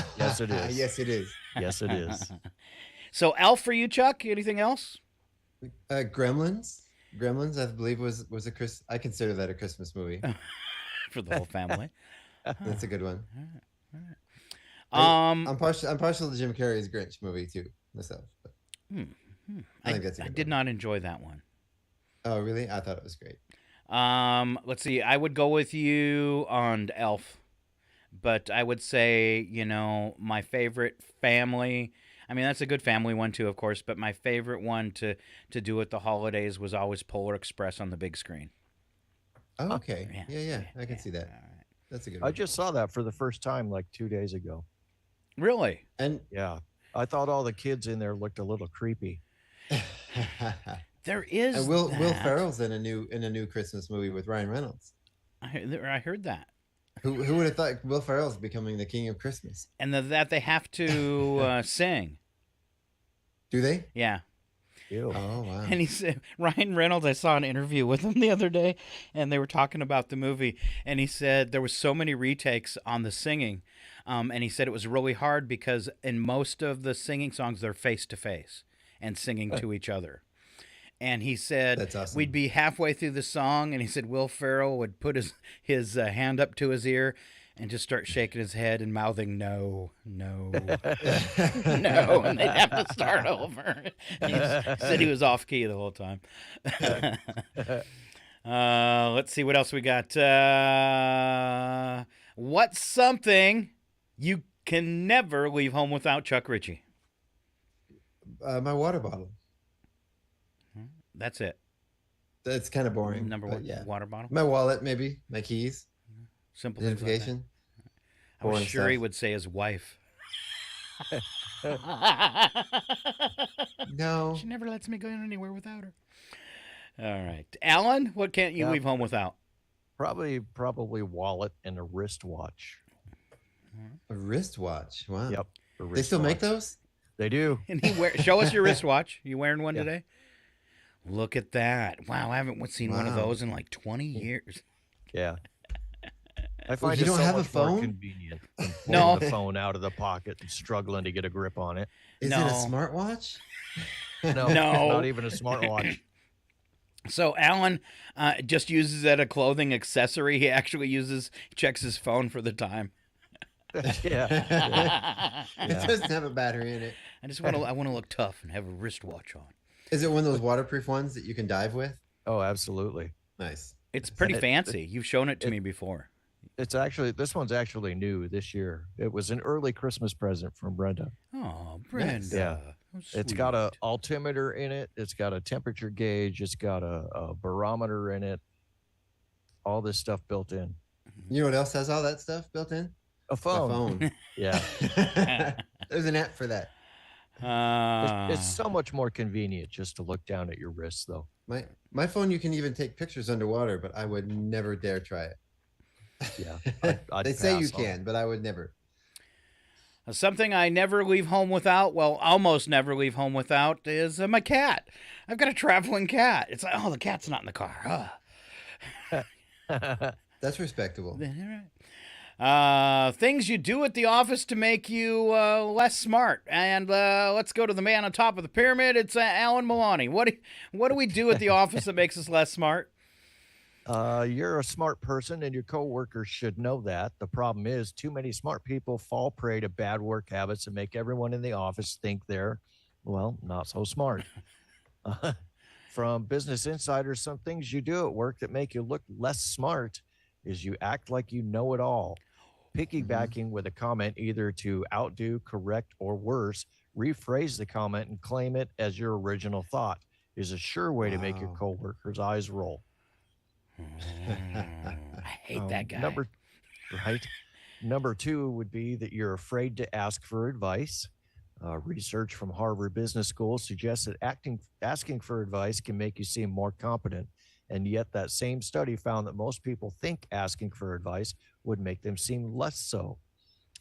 it is. Yes, it is. Yes, it is. So, Elf for you, Chuck? Anything else? Gremlins, I believe was a I consider that a Christmas movie. For the whole family. That's a good one. All right. I'm partial to Jim Carrey's Grinch movie too myself. But I think that's a good I did one. not enjoy that one. Oh, really? I thought it was great. Let's see. I would go with you on Elf, but I would say, my favorite family. I mean, that's a good family one too, of course. But my favorite one to do at the holidays was always Polar Express on the big screen. Oh, okay. Yeah, Yeah. I can see that. all right. That's a good I one. just saw that for the first time like 2 days ago. Really? And Yeah. I thought all the kids in there looked a little creepy. There is and Will that. Ferrell's in a new Christmas movie with Ryan Reynolds. I heard that. Who would have thought Will Ferrell's becoming the king of Christmas? And that they have to sing. Do they? Yeah. Ew. Oh wow. And he said, Ryan Reynolds, I saw an interview with him the other day, and they were talking about the movie, and he said there was so many retakes on the singing, and he said it was really hard because in most of the singing songs, they're face-to-face and singing to each other. And he said That's awesome. we'd be halfway through the song, and he said Will Ferrell would put his hand up to his ear and just start shaking his head and mouthing no, no, no, and they'd have to start over. He said he was off key the whole time. Let's see what else we got. What's something you can never leave home without, Chuck Ritchie? My water bottle. That's it. That's kind of boring. Number but one, yeah. water bottle. My wallet, maybe. My keys. Simple things like that. Identification. I was Boring sure he stuff. would say his wife. No. She never lets me go anywhere without her. All right, Alan, what can't you Yeah. leave home without? Probably wallet and a wristwatch. A wristwatch. Wow. Yep. They still make those? They do. And show us your wristwatch. You wearing one Yeah. today? Look at that! Wow, I haven't seen one of Wow. those in like 20 years. Yeah. I find you it don't so have a much more phone? convenient than No. pulling the phone out of the pocket and struggling to get a grip on it. Is No. it a smartwatch? No, No. not even a smartwatch. So Alan just uses it as a clothing accessory. He actually checks his phone for the time. Yeah. It doesn't have a battery in it. I want to look tough and have a wristwatch on. Is it one of those waterproof ones that you can dive with? Oh, absolutely. Nice. It's pretty It- fancy. You've shown it to me before. This one's actually new this year. It was an early Christmas present from Brenda. Oh, Brenda. Yeah. How It's got a sweet. altimeter in it. It's got a temperature gauge. It's got a barometer in it. All this stuff built in. You know what else has all that stuff built in? A A phone. phone. Yeah. There's an app for that. It's so much more convenient just to look down at your wrists, though. My phone, you can even take pictures underwater, but I would never dare try it. Yeah. I'd They say you pass on it. can, but I would never. Something I never leave home without, well, almost never leave home without, is my cat. I've got a traveling cat. It's like, oh, the cat's not in the car. That's respectable. Things you do at the office to make you less smart. And let's go to the man on top of the pyramid. It's Alan Maloney. What do we do at the office that makes us less smart? You're a smart person, and your coworkers should know that. The problem is, too many smart people fall prey to bad work habits and make everyone in the office think they're, well, not so smart. From Business Insider, some things you do at work that make you look less smart is you act like you know it all. Piggybacking with a comment either to outdo, correct, or worse, rephrase the comment and claim it as your original thought is a sure way to make your Wow. coworkers' eyes roll. I hate that guy. Number two would be that you're afraid to ask for advice. Research from Harvard Business School suggests that asking for advice can make you seem more competent. And yet that same study found that most people think asking for advice would make them seem less so.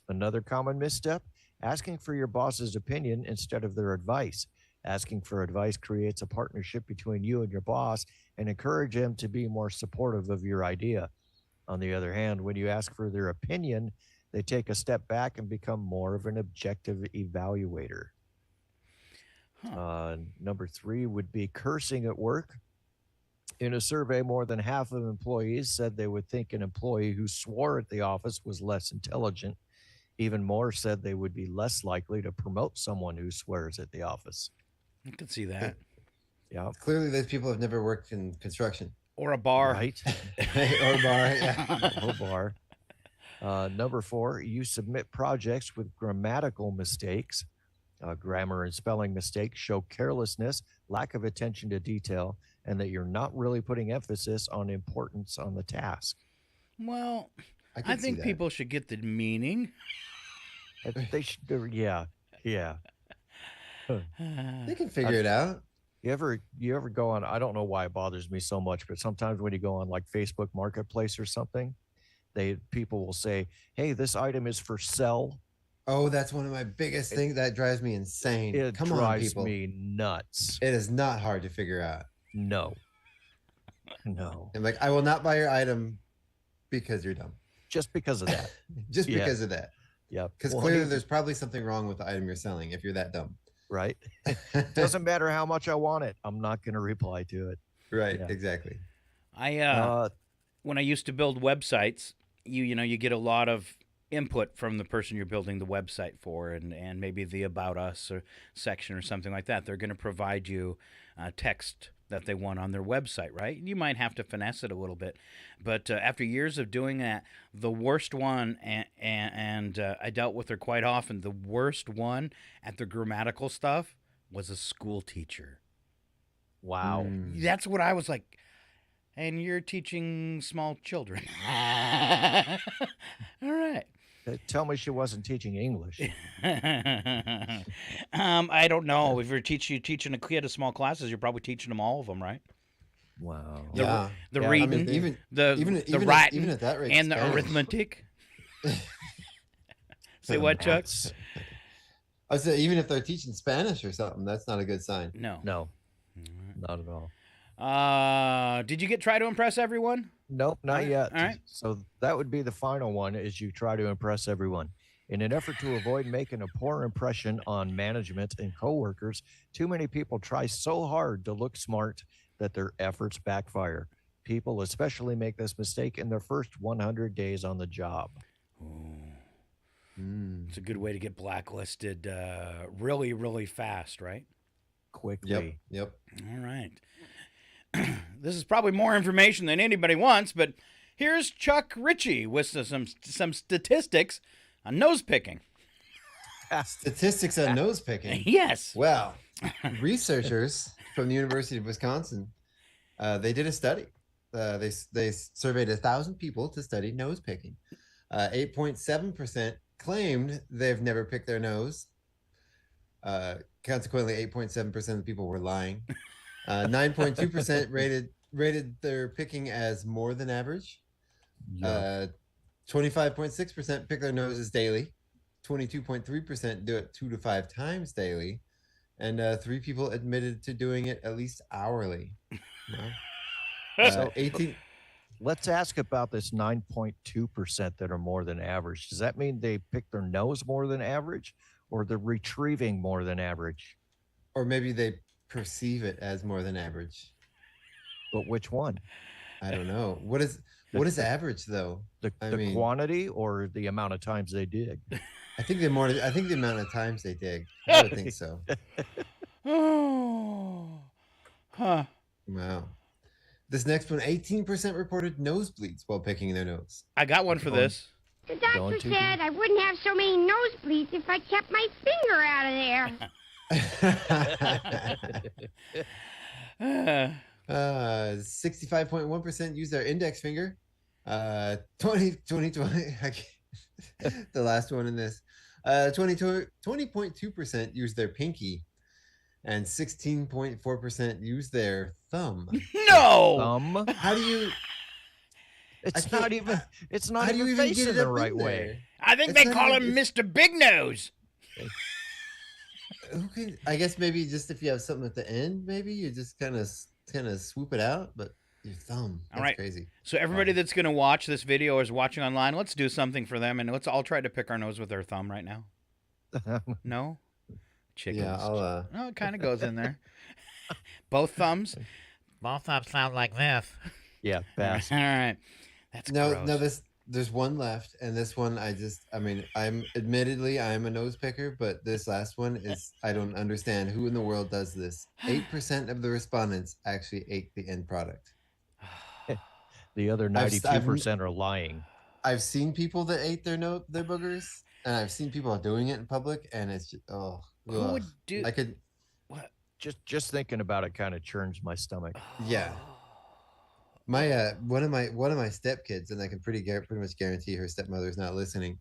Another common misstep, asking for your boss's opinion instead of their advice. Asking for advice creates a partnership between you and your boss and encourage them to be more supportive of your idea. On the other hand, when you ask for their opinion, they take a step back and become more of an objective evaluator. Number three would be cursing at work. In a survey, more than half of employees said they would think an employee who swore at the office was less intelligent. Even more said they would be less likely to promote someone who swears at the office. I can see that. Yeah. Clearly, those people have never worked in construction. Or a bar. Right. Or bar. Yeah. Or bar. Number four, you submit projects with grammatical mistakes. Grammar and spelling mistakes show carelessness, lack of attention to detail, and that you're not really putting emphasis on importance on the task. Well, I I can see think that. people should get the meaning. They should, yeah. They can figure it out. You ever go on, I don't know why it bothers me so much, but sometimes when you go on like Facebook Marketplace or something, people will say, hey, this item is for sale. Oh, that's one of my biggest things. That drives me insane. It Come on, drives people. me nuts. It is not hard to figure out. No. I'm like, I will not buy your item because you're dumb. Just because of that. Just because of that. Yeah. Because clearly there's probably something wrong with the item you're selling if you're that dumb. Right. Doesn't matter how much I want it. I'm not going to reply to it. Right. Yeah. Exactly. When I used to build websites, you get a lot of input from the person you're building the website for, and maybe the About Us or section or something like that. They're going to provide you text that they want on their website, right? You might have to finesse it a little bit. But after years of doing that, the worst one, and I dealt with her quite often, the worst one at the grammatical stuff was a school teacher. Wow. That's what I was like. And you're teaching small children. All right. Tell me she wasn't teaching English. I don't know. If you're teaching a kid a small classes, you're probably teaching them all of them, right? Wow. The reading, the writing, even at that rate, and the arithmetic. Say what, Chuck? I said, even if they're teaching Spanish or something, that's not a good sign. No. Not at all. Did you try to impress everyone? Nope, not yet. All right. So that would be the final one, is you try to impress everyone. In an effort to avoid making a poor impression on management and coworkers, too many people try so hard to look smart that their efforts backfire. People especially make this mistake in their first 100 days on the job. It's a good way to get blacklisted really, really fast, right? Quickly. Yep. All right. This is probably more information than anybody wants, but here's Chuck Ritchie with some statistics on nose picking. Statistics on nose picking? Yes. Well, researchers from the University of Wisconsin, they did a study. They surveyed 1,000 people to study nose picking. 8.7% claimed they've never picked their nose. Consequently, 8.7% of the people were lying. 9.2% rated their picking as more than average. 25.6% pick their noses daily. 22.3% do it 2 to 5 times daily. And 3 people admitted to doing it at least hourly. So 18. Let's ask about this 9.2% that are more than average. Does that mean they pick their nose more than average, or they're retrieving more than average? Or maybe they perceive it as more than average. But which one? I don't know. What is average though? The quantity or the amount of times they dig? I think the amount of times they dig. I would think so. Huh. Wow. This next one, 18% reported nosebleeds while picking their nose. I got one for this. The doctor said I wouldn't have so many nosebleeds if I kept my finger out of there. 65.1% use their index finger. 20, the last one in this. 20.2% use their pinky, and 16.4% use their thumb. No. Thumb? How do you? It's not even facing the right way. I think they call him Mr. Big Nose. Okay, I guess maybe just if you have something at the end, maybe you just kind of swoop it out, but your thumb. That's all right. Crazy. So everybody that's going to watch this video or is watching online, let's do something for them, and let's all try to pick our nose with our thumb right now. No? Chickens. Yeah, Oh, it kind of goes in there. Both thumbs? Both thumbs sound like this. Yeah, fast. All right. That's gross. There's one left, and this one I'm admittedly a nose picker, but this last one is I don't understand who in the world does this. 8% of the respondents actually ate the end product. The other 92% are lying. I've seen people that ate their boogers, and I've seen people doing it in public, and it's just, who would do? I could. What? Just thinking about it kind of churns my stomach. Yeah. My one of my stepkids, and I can pretty much guarantee her stepmother's not listening.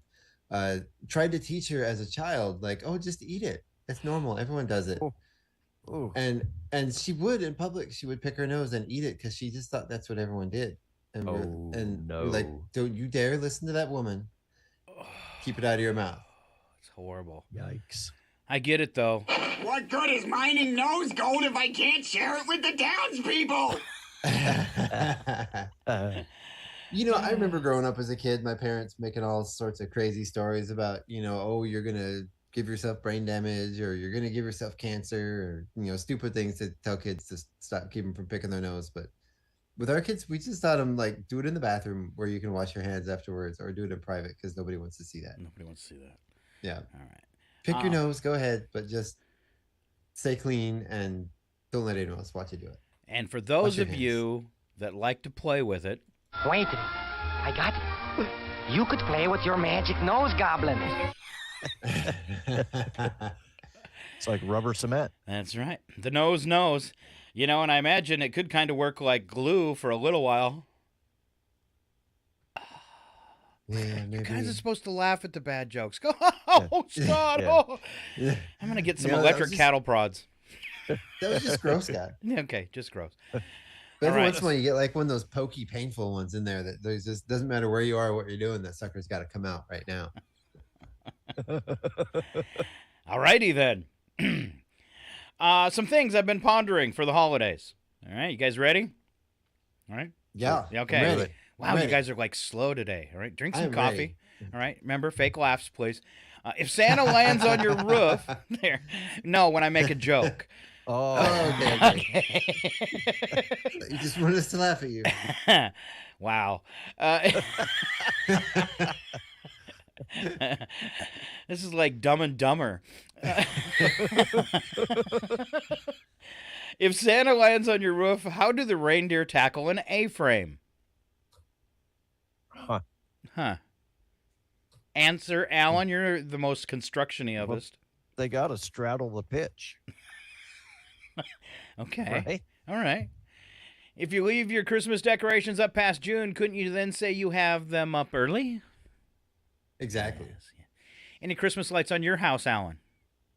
Tried to teach her as a child, like, oh, just eat it. It's normal. Everyone does it. Ooh. And she would in public. She would pick her nose and eat it because she just thought that's what everyone did. And no, like, don't you dare listen to that woman. Keep it out of your mouth. It's horrible. Yikes. I get it though. What good is mining nose gold if I can't share it with the townspeople? You know, I remember growing up as a kid, my parents making all sorts of crazy stories about, you know, oh, you're going to give yourself brain damage, or you're going to give yourself cancer, or, you know, stupid things to tell kids to stop, keep them from picking their nose. But with our kids, we just taught them, like, do it in the bathroom where you can wash your hands afterwards, or do it in private because nobody wants to see that. Nobody wants to see that. Yeah. All right. Pick your nose, go ahead, but just stay clean and don't let anyone else watch you do it. And for those of you that like to play with it. Wait, I got it. You could play with your magic nose goblin. It's like rubber cement. That's right. The nose knows. You know, and I imagine it could kind of work like glue for a little while. Yeah, maybe. You guys are supposed to laugh at the bad jokes. Go, oh, Scott. Yeah. Oh. Yeah. I'm going to get some You know, electric cattle prods. That was just gross, Scott. Okay, just gross. But every once in a while, you get like one of those pokey, painful ones in there that there's just doesn't matter where you are or what you're doing. That sucker's got to come out right now. All righty then. Some things I've been pondering for the holidays. All right, you guys ready? All right. Yeah. Okay. I'm ready. Wow, you guys are like slow today. All right, drink some coffee. Ready. All right, remember, fake laughs, please. If Santa lands on your roof, there. No, when I make a joke. Oh, okay. You just want us to laugh at you. Wow. This is like Dumb and Dumber. If Santa lands on your roof, how do the reindeer tackle an A-frame? Huh. Answer, Alan. You're the most construction-y of us. They got to straddle the pitch. Okay. Right? All right. If you leave your Christmas decorations up past June, couldn't you then say you have them up early? Exactly. Yes. Any Christmas lights on your house, Alan?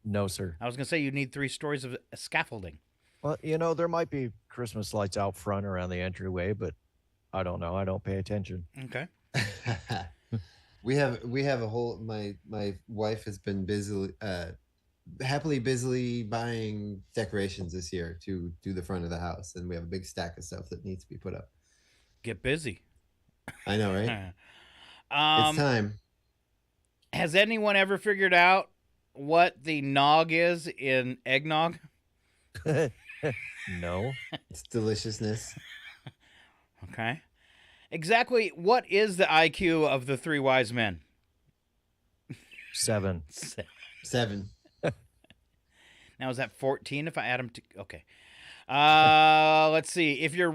No, sir. I was going to say you need 3 stories of scaffolding. Well, you know, there might be Christmas lights out front around the entryway, but I don't know. I don't pay attention. Okay. We have a whole my wife has been busily buying decorations this year to do the front of the house, and we have a big stack of stuff that needs to be put up. Get busy. I know, right? It's time. Has anyone ever figured out what the nog is in eggnog? No. It's deliciousness. Okay. Exactly what is the IQ of the 3 wise men? 7. 7. Now, is that 14 if I add them to... Okay. Let's see. If you're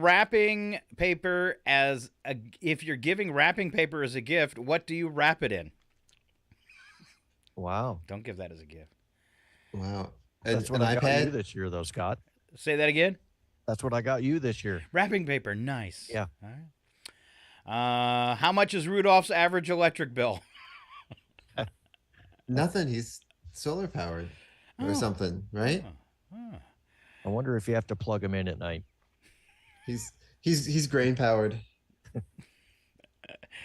giving wrapping paper as a gift, what do you wrap it in? Wow. Don't give that as a gift. Wow. That's what I got you this year, though, Scott. Say that again? That's what I got you this year. Wrapping paper. Nice. Yeah. All right. How much is Rudolph's average electric bill? Nothing. He's solar powered or something, right? I wonder if you have to plug him in at night. He's grain powered.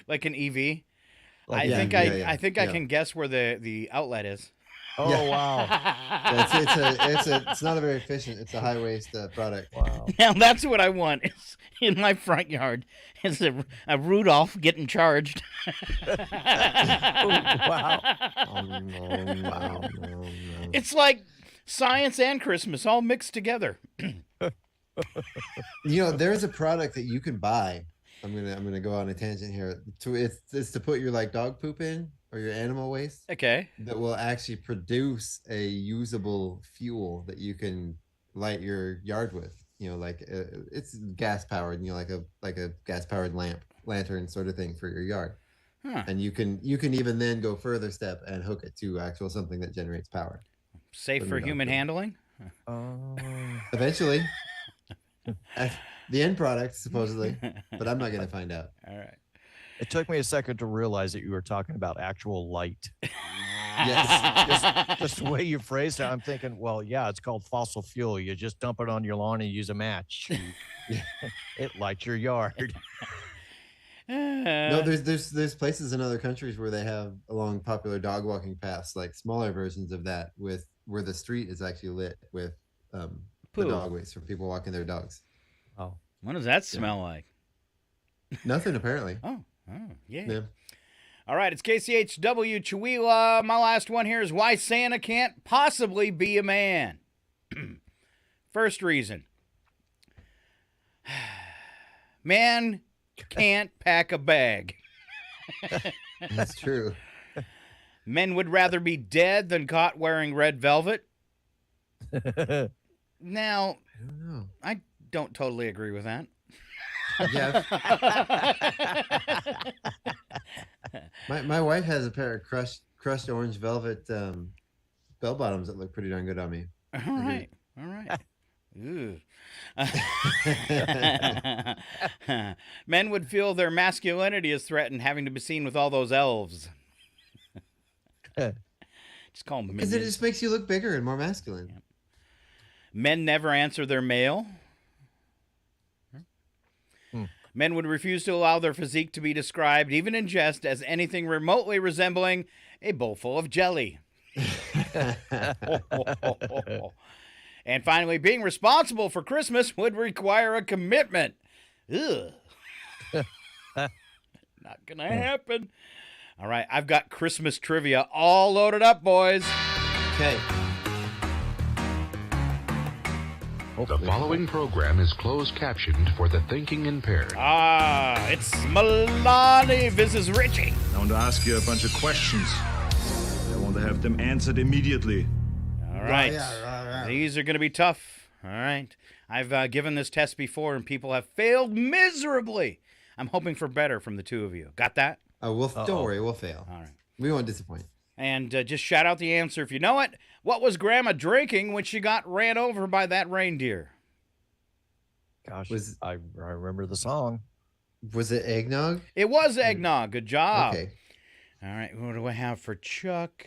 Like an EV? Like, I think I can guess where the outlet is. Oh, wow. It's not a very efficient. It's a high waste product. Wow. Now that's what I want is in my front yard. Is a Rudolph getting charged. Wow. No. It's like science and Christmas all mixed together. You know, there's a product that you can buy. I'm gonna go on a tangent here. It's to put your like dog poop in or your animal waste. Okay. That will actually produce a usable fuel that you can light your yard with. You know, like it's gas powered. You know, like a gas powered lantern sort of thing for your yard. Huh. And you can even then go further step and hook it to actual something that generates power. Safe for human handling? Eventually. The end product, supposedly. But I'm not going to find out. All right. It took me a second to realize that you were talking about actual light. Yes. Just the way you phrased it, I'm thinking, well, yeah, it's called fossil fuel. You just dump it on your lawn and use a match. It lights your yard. No, there's places in other countries where they have along popular dog walking paths, like smaller versions of that, with where the street is actually lit with the dog waste for people walking their dogs. Oh, what does that smell like? Nothing, apparently. Oh, yeah. All right, it's KCHW Chihuahua. My last one here is why Santa can't possibly be a man. First reason. Man can't pack a bag. That's true. Men would rather be dead than caught wearing red velvet. Now, I don't totally agree with that. Yeah. My wife has a pair of crushed orange velvet bell bottoms that look pretty darn good on me. All right. Ooh. Men would feel their masculinity is threatened having to be seen with all those elves. Just call them because it just makes you look bigger and more masculine. Yep. Men never answer their mail. Men would refuse to allow their physique to be described, even in jest, as anything remotely resembling a bowl full of jelly. And finally, being responsible for Christmas would require a commitment. Ugh. Not going to happen. All right, I've got Christmas trivia all loaded up, boys. Okay. The following program is closed captioned for the thinking impaired. It's Milani versus Richie. I want to ask you a bunch of questions. I want to have them answered immediately. All right. These are going to be tough. All right. I've given this test before, and people have failed miserably. I'm hoping for better from the two of you. Got that? Don't worry. We'll fail. All right. We won't disappoint. And just shout out the answer if you know it. What was Grandma drinking when she got ran over by that reindeer? Gosh, I remember the song. Was it eggnog? It was eggnog. Good job. Okay. All right. What do I have for Chuck?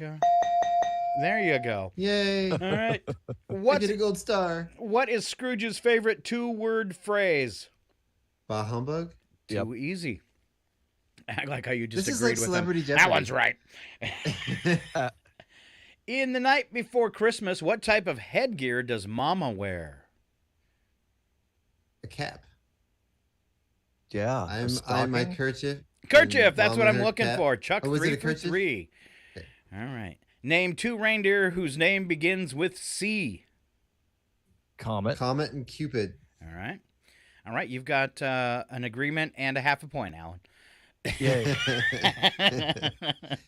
There you go. Yay. All right. I get a gold star. What is Scrooge's favorite two-word phrase? Bah humbug? Too easy. Act like how you just this agreed is like with Celebrity them. Jeopardy. That one's right. In the night before Christmas, what type of headgear does Mama wear? A cap. Yeah. I'm my kerchief. Kerchief, that's what I'm looking cap. for. Chuck, was 3 it a for kerchief? 3. Okay. All right. Name 2 reindeer whose name begins with C. Comet and Cupid. All right. All right, you've got an agreement and a half a point, Alan. Yay.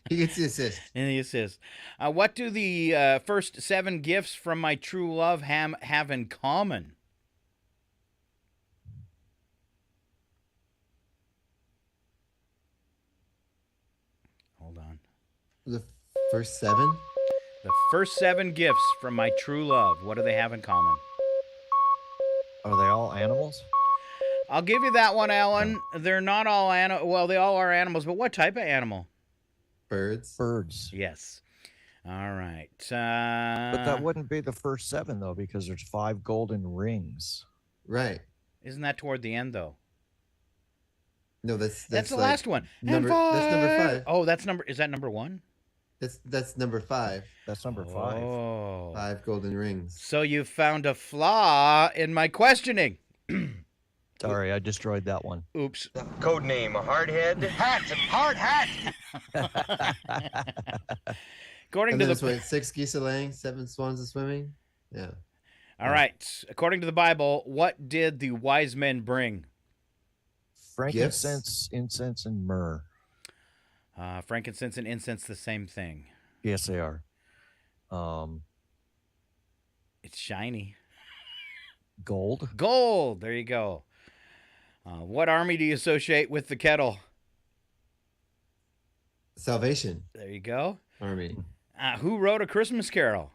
He gets the assist. And the assist. What do the first 7 gifts from my true love have in common? Hold on. The first 7? The first 7 gifts from my true love. What do they have in common? Are they all animals? I'll give you that one, Alan. They're not all well, they all are animals, but what type of animal? Birds. Birds. Yes. All right. But that wouldn't be the first 7, though, because there's 5 golden rings. Right. Isn't that toward the end, though? No, that's the like last one. That's number 5. Oh, is that number 1? That's number 5. That's number 5. Oh. 5 golden rings. So you found a flaw in my questioning. Sorry, I destroyed that one. Oops. Code name, Hardhead. Hard hat. According And to then the 6 geese a laying, 7 swans a swimming. Yeah. All right. According to the Bible, what did the wise men bring? Frankincense, incense, and myrrh. Frankincense and incense, the same thing. Yes, they are. It's shiny. Gold. Gold. There you go. What army do you associate with the kettle? Salvation There you go. Army. Who wrote A Christmas Carol?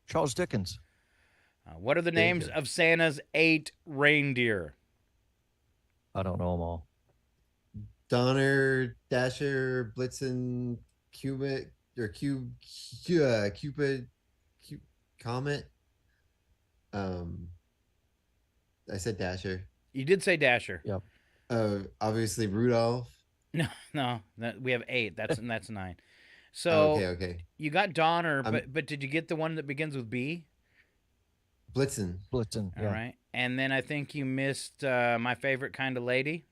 Charles Dickens. What are the names of Santa's 8 reindeer? I don't know them all. Donner, Dasher, Blitzen, Cupid, or Cupid, Comet. I said Dasher. You did say Dasher. Yep. Obviously Rudolph. No, we have 8. That's 9. So okay. You got Donner, but did you get the one that begins with B? Blitzen. All right. And then I think you missed my favorite kind of lady.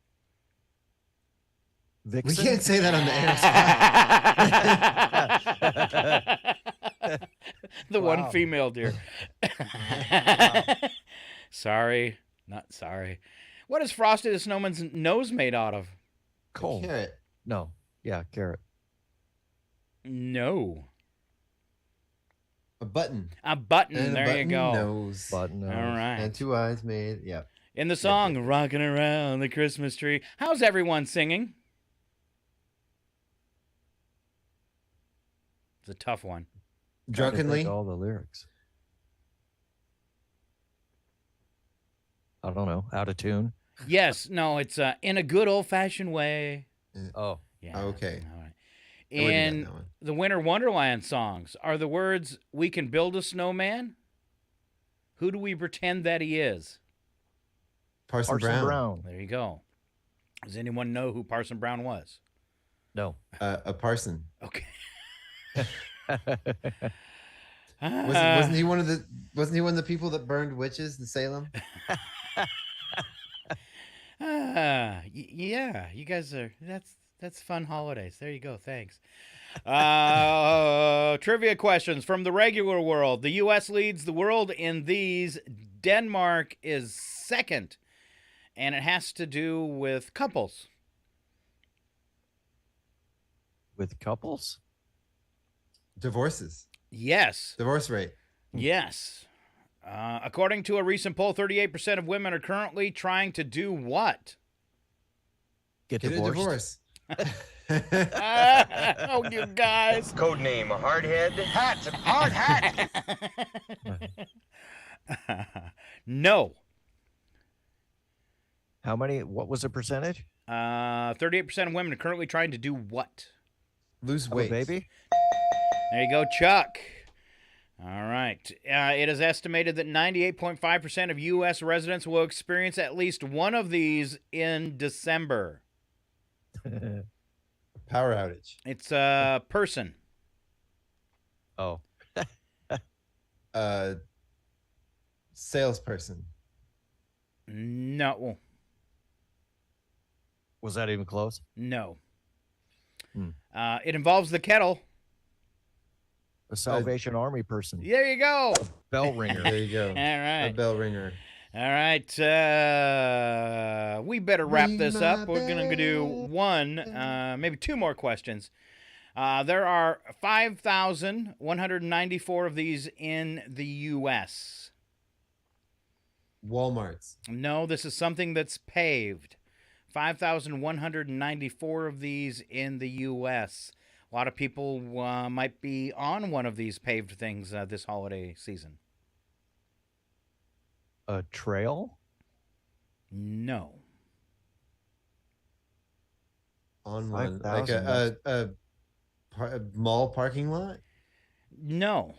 Vixen? We can't say that on the air. The one female deer. Sorry. Not sorry. What is Frosty the Snowman's nose made out of? Coal. Carrot. No. Yeah, carrot. No. A button. A button. And there a you go. Nose. Button nose. All right. And 2 eyes made. Yep. In the song Rockin' Around the Christmas Tree, how's everyone singing? It's a tough one. Drunkenly. All the lyrics. I don't know. Out of tune. Yes. No, it's in a good old-fashioned way. Oh. Yeah. Okay. All right. I wouldn't have In gotten that one. the Winter Wonderland songs, are the words, "We can build a snowman"? Who do we pretend that he is? Parson Brown. There you go. Does anyone know who Parson Brown was? No. A parson. Okay. Wasn't he one of the people that burned witches in Salem? Yeah, you guys are that's fun holidays. There you go. Thanks. Trivia questions from the regular world. The U.S. leads the world in these. Denmark is second, and it has to do with couples. With couples? Divorces. Yes. Divorce rate. Yes. According to a recent poll, 38% of women are currently trying to do what? Get a divorce. Oh, you guys. Code name Hardhead. Hat. Hard hat. No. How many? What was the percentage? 38% of women are currently trying to do what? Lose Have a weight. baby? There you go, Chuck. All right. It is estimated that 98.5% of U.S. residents will experience at least one of these in December. Power outage. It's a person. Oh. Salesperson. No. Was that even close? No. It involves the kettle. A Salvation Army person. There you go. Bell ringer. There you go. All right. A bell ringer. All right. We better wrap this up. We're going to do one, maybe 2 more questions. There are 5,194 of these in the U.S. Walmarts. No, this is something that's paved. 5,194 of these in the U.S. A lot of people might be on one of these paved things this holiday season. A trail? No. On one. 5,000. Like a mall parking lot? No.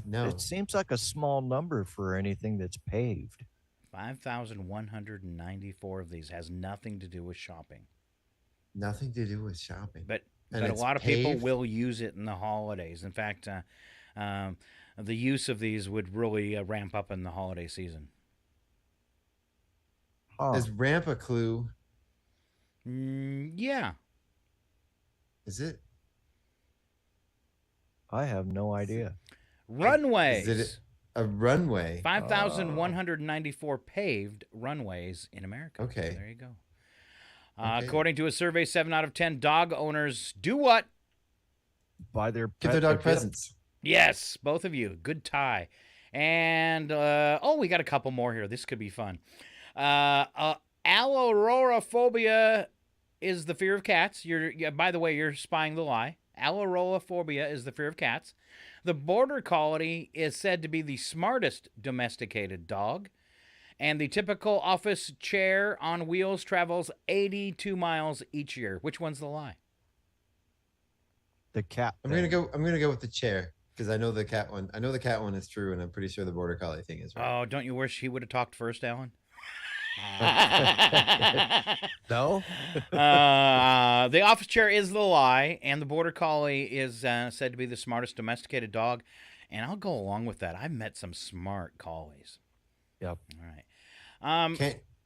No. It seems like a small number for anything that's paved. 5,194 of these has nothing to do with shopping. Nothing to do with shopping. But And a it's lot of people paved? will use it in the holidays. In fact, the use of these would really ramp up in the holiday season. Is ramp a clue? Yeah. Is it? I have no idea. Runways. Is it a runway? 5,194 paved runways in America. Okay. There you go. Okay. According to a survey, 7 out of 10 dog owners do what? Buy their Give their dog presents. Yes, both of you. Good tie. And, we got a couple more here. This could be fun. Allorophobia is the fear of cats. By the way, you're spying the lie. Allorophobia is the fear of cats. The Border Collie is said to be the smartest domesticated dog. And the typical office chair on wheels travels 82 miles each year. Which one's the lie? The cat. I'm gonna go with the chair because I know the cat one. I know the cat one is true, and I'm pretty sure the Border Collie thing is right. Oh, don't you wish he would have talked first, Alan? No. The office chair is the lie, and the Border Collie is said to be the smartest domesticated dog. And I'll go along with that. I've met some smart collies. Yep. All right.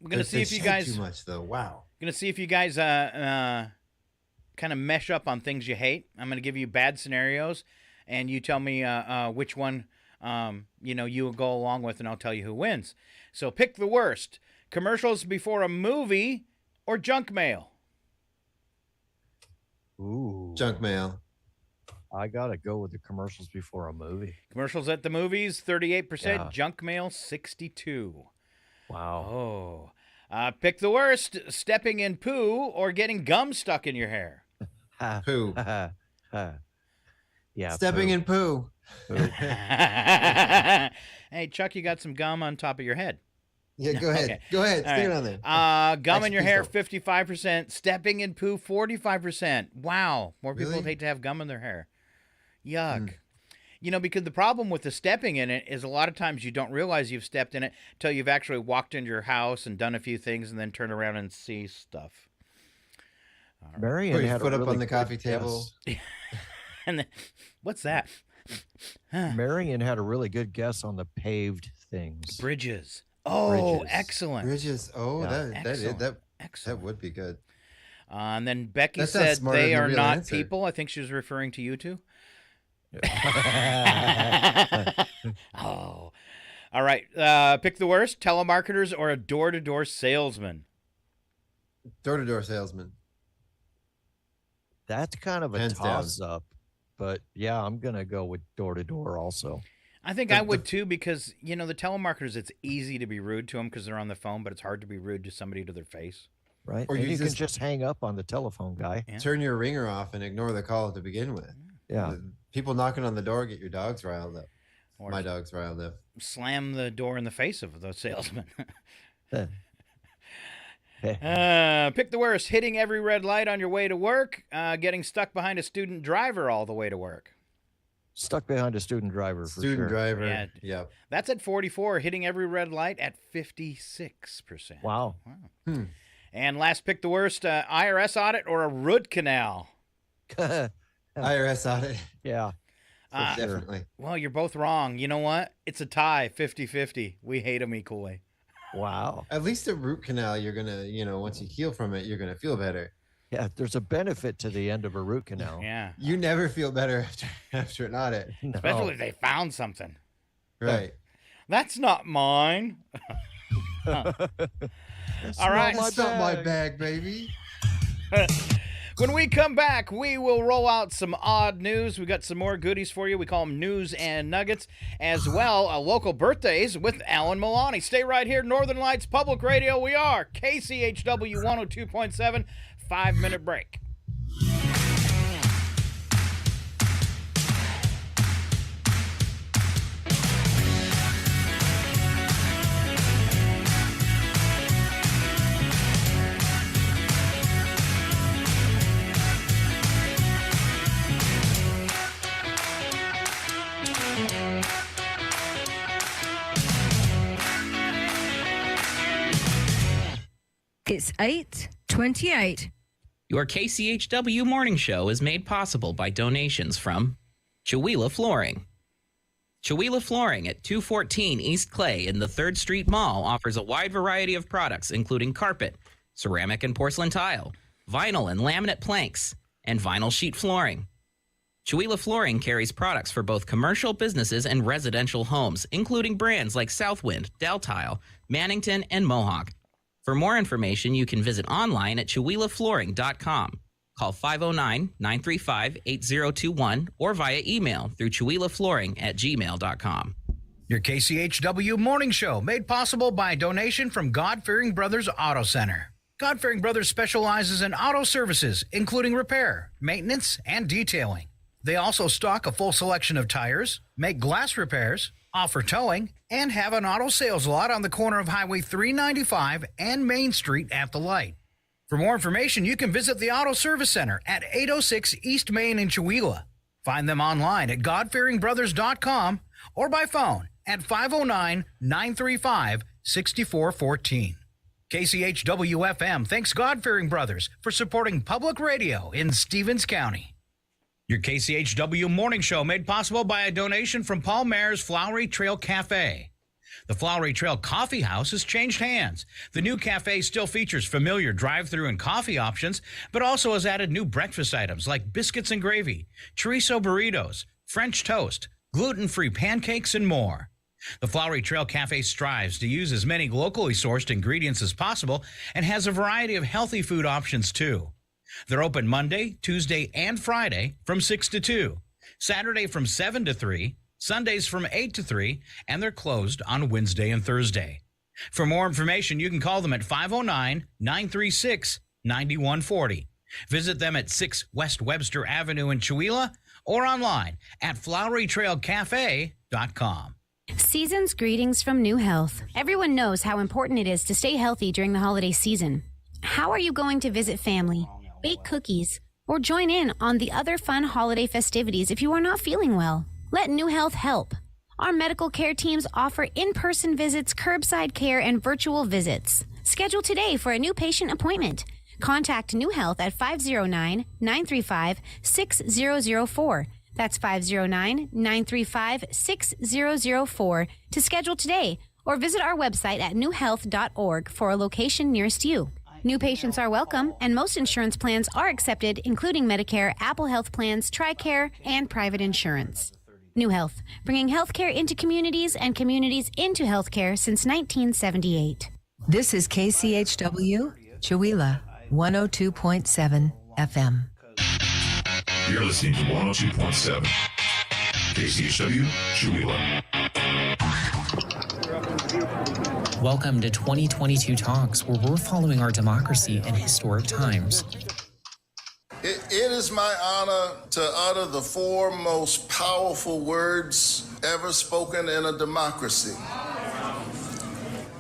We're gonna see if you guys too much though. Wow. Gonna see if you guys kind of mesh up on things you hate. I'm gonna give you bad scenarios, and you tell me which one you'll go along with, and I'll tell you who wins. So pick the worst: commercials before a movie or junk mail. Ooh. Junk mail. I gotta go with the commercials before a movie. Commercials at the movies, 38%. Yeah. Junk mail, 62%. Wow. Oh. Pick the worst: stepping in poo or getting gum stuck in your hair. Poo. Yeah. Stepping in poo. Hey, Chuck, you got some gum on top of your head. Yeah, go ahead. Okay. Go ahead. All Stick right. it on there. Gum in Actually, your hair, please 55%. Stepping in poo, 45%. Wow. More people Really? hate to have gum in their hair. Yuck. Because the problem with the stepping in it is a lot of times you don't realize you've stepped in it until you've actually walked into your house and done a few things and then turn around and see stuff. Marion Put your had foot a up really on the good coffee table. guess. And then, what's that? Marion had a really good guess on the paved things. Bridges. Oh, Bridges. excellent. Bridges. Oh, Yeah. that Excellent. would be good. And then Becky That sounds said smarter they than the are real not answer. people. I think she was referring to you two. Oh. All right. Pick the worst: telemarketers or a door-to-door salesman. Door-to-door salesman. That's kind of a Hands down. toss-up, but yeah, I'm gonna go with door to door also. I think I would too because, the telemarketers, it's easy to be rude to them because they're on the phone, but it's hard to be rude to somebody to their face. Right? Or And you you can just- just hang up on the telephone guy. Yeah. Turn your ringer off and ignore the call to begin with. Yeah. People knocking on the door get your dogs riled up. Or My dog's riled up. slam the door in the face of the salesman. Yeah. Pick the worst: hitting every red light on your way to work, getting stuck behind a student driver all the way to work. Stuck behind a student driver for Student sure. driver. Yeah. Yep. That's at 44. Hitting every red light at 56%. Wow. And last, pick the worst: IRS audit or a root canal. IRS audit. Yeah. Ah, sure. Definitely. Well, you're both wrong. You know what? It's a tie, 50-50. We hate them equally. Wow. At least a root canal, you're gonna, once you heal from it, you're gonna feel better. Yeah, there's a benefit to the end of a root canal. Yeah. You never feel better after an audit. No. Especially if they found something. Right. That's not mine. All right. That's not my bag, baby. When we come back, we will roll out some odd news. We got some more goodies for you. We call them news and nuggets, as well local birthdays with Alan Milani. Stay right here, Northern Lights Public Radio. We are KCHW 102.7. 5-minute break. It's 8:28. Your KCHW morning show is made possible by donations from Chihuahua Flooring. Chihuahua Flooring at 214 East Clay in the 3rd Street Mall offers a wide variety of products, including carpet, ceramic and porcelain tile, vinyl and laminate planks, and vinyl sheet flooring. Chihuahua Flooring carries products for both commercial businesses and residential homes, including brands like Southwind, Deltile, Mannington, and Mohawk. For more information, you can visit online at chihuahuaflooring.com. Call 509-935-8021 or via email through chihuahuaflooring@gmail.com. Your KCHW morning show made possible by a donation from God-Fearing Brothers Auto Center. God-Fearing Brothers specializes in auto services, including repair, maintenance, and detailing. They also stock a full selection of tires, make glass repairs, offer towing, and have an auto sales lot on the corner of Highway 395 and Main Street at the light. For more information, you can visit the Auto Service Center at 806 East Main in Chewelah. Find them online at godfearingbrothers.com or by phone at 509-935-6414. KCHW FM thanks God-Fearing Brothers for supporting public radio in Stevens County. Your KCHW morning show made possible by a donation from Paul Mayer's Flowery Trail Cafe. The Flowery Trail Coffee House has changed hands. The new cafe still features familiar drive-through and coffee options, but also has added new breakfast items like biscuits and gravy, chorizo burritos, French toast, gluten-free pancakes, and more. The Flowery Trail Cafe strives to use as many locally sourced ingredients as possible and has a variety of healthy food options too. They're open Monday, Tuesday, and Friday from 6 to 2, Saturday from 7 to 3, Sundays from 8 to 3, and they're closed on Wednesday and Thursday. For more information, you can call them at 509-936-9140. Visit them at 6 West Webster Avenue in Chewelah or online at flowerytrailcafe.com. Season's greetings from New Health. Everyone knows how important it is to stay healthy during the holiday season. How are you going to visit family, bake cookies, or join in on the other fun holiday festivities if you are not feeling well? Let New Health help. Our medical care teams offer in-person visits, curbside care, and virtual visits. Schedule today for a new patient appointment. Contact New Health at 509-935-6004. That's 509-935-6004 to schedule today, or visit our website at newhealth.org for a location nearest you. New patients are welcome, and most insurance plans are accepted, including Medicare, Apple Health Plans, TRICARE, and private insurance. New Health, bringing healthcare into communities and communities into healthcare since 1978. This is KCHW, Chewelah, 102.7 FM. You're listening to 102.7 KCHW, Chewelah. Welcome to 2022 Talks, where we're following our democracy in historic times. It is my honor to utter the four most powerful words ever spoken in a democracy.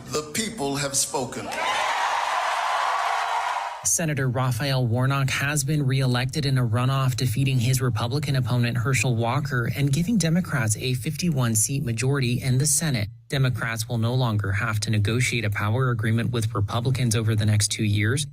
The people have spoken. Senator Raphael Warnock has been reelected in a runoff, defeating his Republican opponent Herschel Walker and giving Democrats a 51-seat majority in the Senate. Democrats will no longer have to negotiate a power agreement with Republicans over the next 2 years.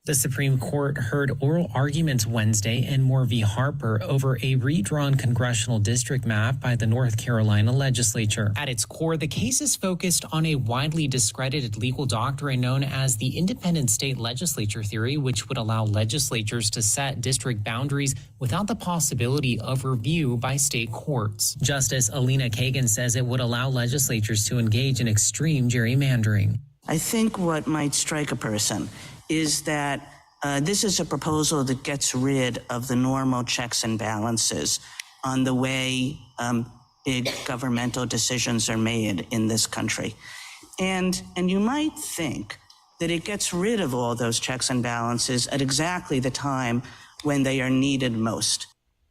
The Supreme Court heard oral arguments Wednesday in Moore v. Harper over a redrawn congressional district map by the North Carolina legislature. At its core, the case is focused on a widely discredited legal doctrine known as the independent state legislature theory, which would allow legislatures to set district boundaries without the possibility of review by state courts. Justice Alina Kagan says it would allow legislatures to engage in extreme gerrymandering. I think what might strike a person is that this is a proposal that gets rid of the normal checks and balances on the way big governmental decisions are made in this country. And you might think that it gets rid of all those checks and balances at exactly the time when they are needed most.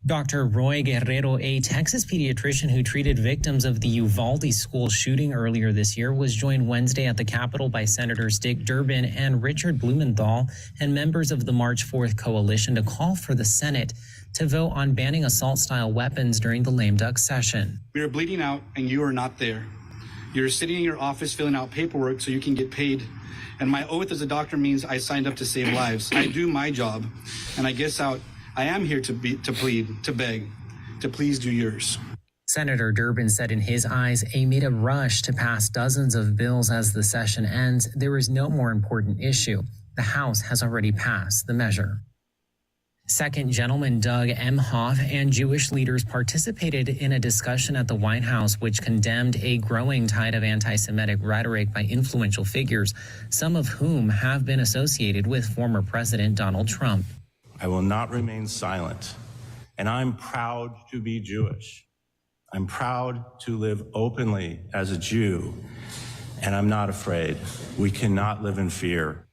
Dr. Roy Guerrero, a Texas pediatrician who treated victims of the Uvalde school shooting earlier this year, was joined Wednesday at the Capitol by Senators Dick Durbin and Richard Blumenthal and members of the March 4th coalition to call for the Senate to vote on banning assault-style weapons during the lame duck session. We are bleeding out and you are not there. You're sitting in your office filling out paperwork so you can get paid. And my oath as a doctor means I signed up to save lives. I do my job, and I guess I am here to plead, to beg, to please do yours. Senator Durbin said in his eyes, amid a rush to pass dozens of bills as the session ends, there is no more important issue. The House has already passed the measure. Second Gentleman Doug Emhoff and Jewish leaders participated in a discussion at the White House which condemned a growing tide of anti-Semitic rhetoric by influential figures, some of whom have been associated with former President Donald Trump. I will not remain silent, and I'm proud to be Jewish. I'm proud to live openly as a Jew, and I'm not afraid. We cannot live in fear.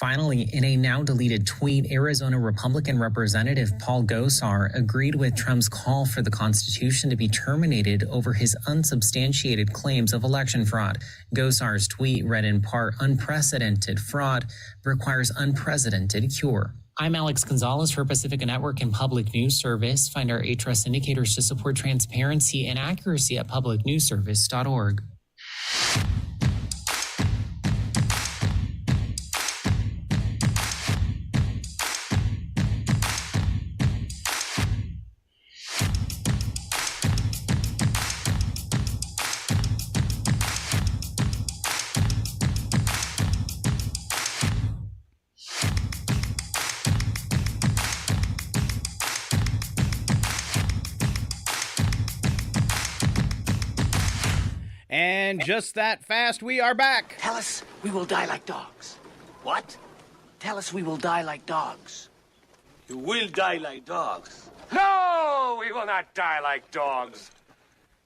Finally, in a now-deleted tweet, Arizona Republican Representative Paul Gosar agreed with Trump's call for the Constitution to be terminated over his unsubstantiated claims of election fraud. Gosar's tweet read in part, "Unprecedented fraud requires unprecedented cure." I'm Alex Gonzalez for Pacifica Network and Public News Service. Find our HRS indicators to support transparency and accuracy at publicnewsservice.org. And just that fast, we are back. Tell us we will die like dogs. What? Tell us we will die like dogs. You will die like dogs. No, we will not die like dogs.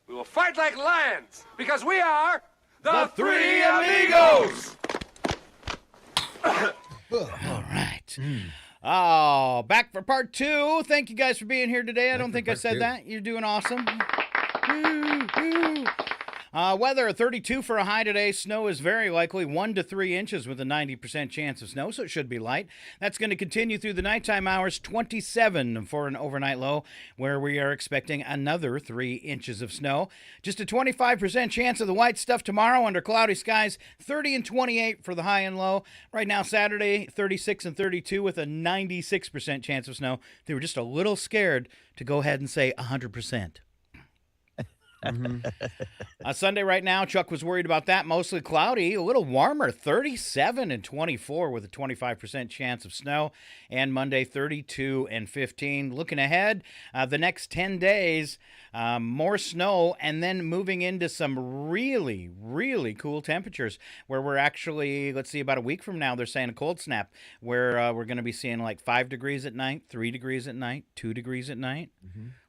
We will fight like lions because we are the Three Amigos. All right. Oh, back for part 2. Thank you guys for being here today. I don't think I said that. You're doing awesome. Weather, 32 for a high today. Snow is very likely 1 to 3 inches with a 90% chance of snow, so it should be light. That's going to continue through the nighttime hours. 27 for an overnight low, where we are expecting another 3 inches of snow. Just a 25% chance of the white stuff tomorrow under cloudy skies. 30 and 28 for the high and low. Right now, Saturday, 36 and 32 with a 96% chance of snow. They were just a little scared to go ahead and say 100%. Sunday right now, Chuck was worried about that. Mostly cloudy, a little warmer, 37 and 24 with a 25% chance of snow. And Monday, 32 and 15. Looking ahead, the next 10 days, more snow, and then moving into some really, really cool temperatures where we're actually, let's see, about a week from now, they're saying a cold snap where we're going to be seeing like 5 degrees at night, 3 degrees at night, 2 degrees at night.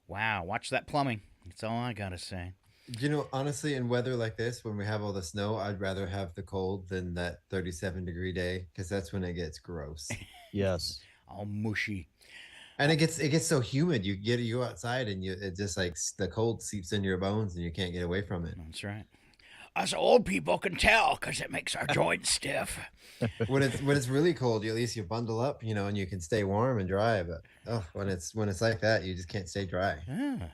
Wow, watch that plumbing. That's all I gotta say. You know, honestly, in weather like this, when we have all the snow, I'd rather have the cold than that 37-degree day, because that's when it gets gross. Yes. All mushy. And it gets so humid. You go outside and it just like the cold seeps into your bones and you can't get away from it. That's right. Us old people can tell because it makes our joints stiff. When it's really cold, at least you bundle up, and you can stay warm and dry. But when it's like that, you just can't stay dry. Yeah.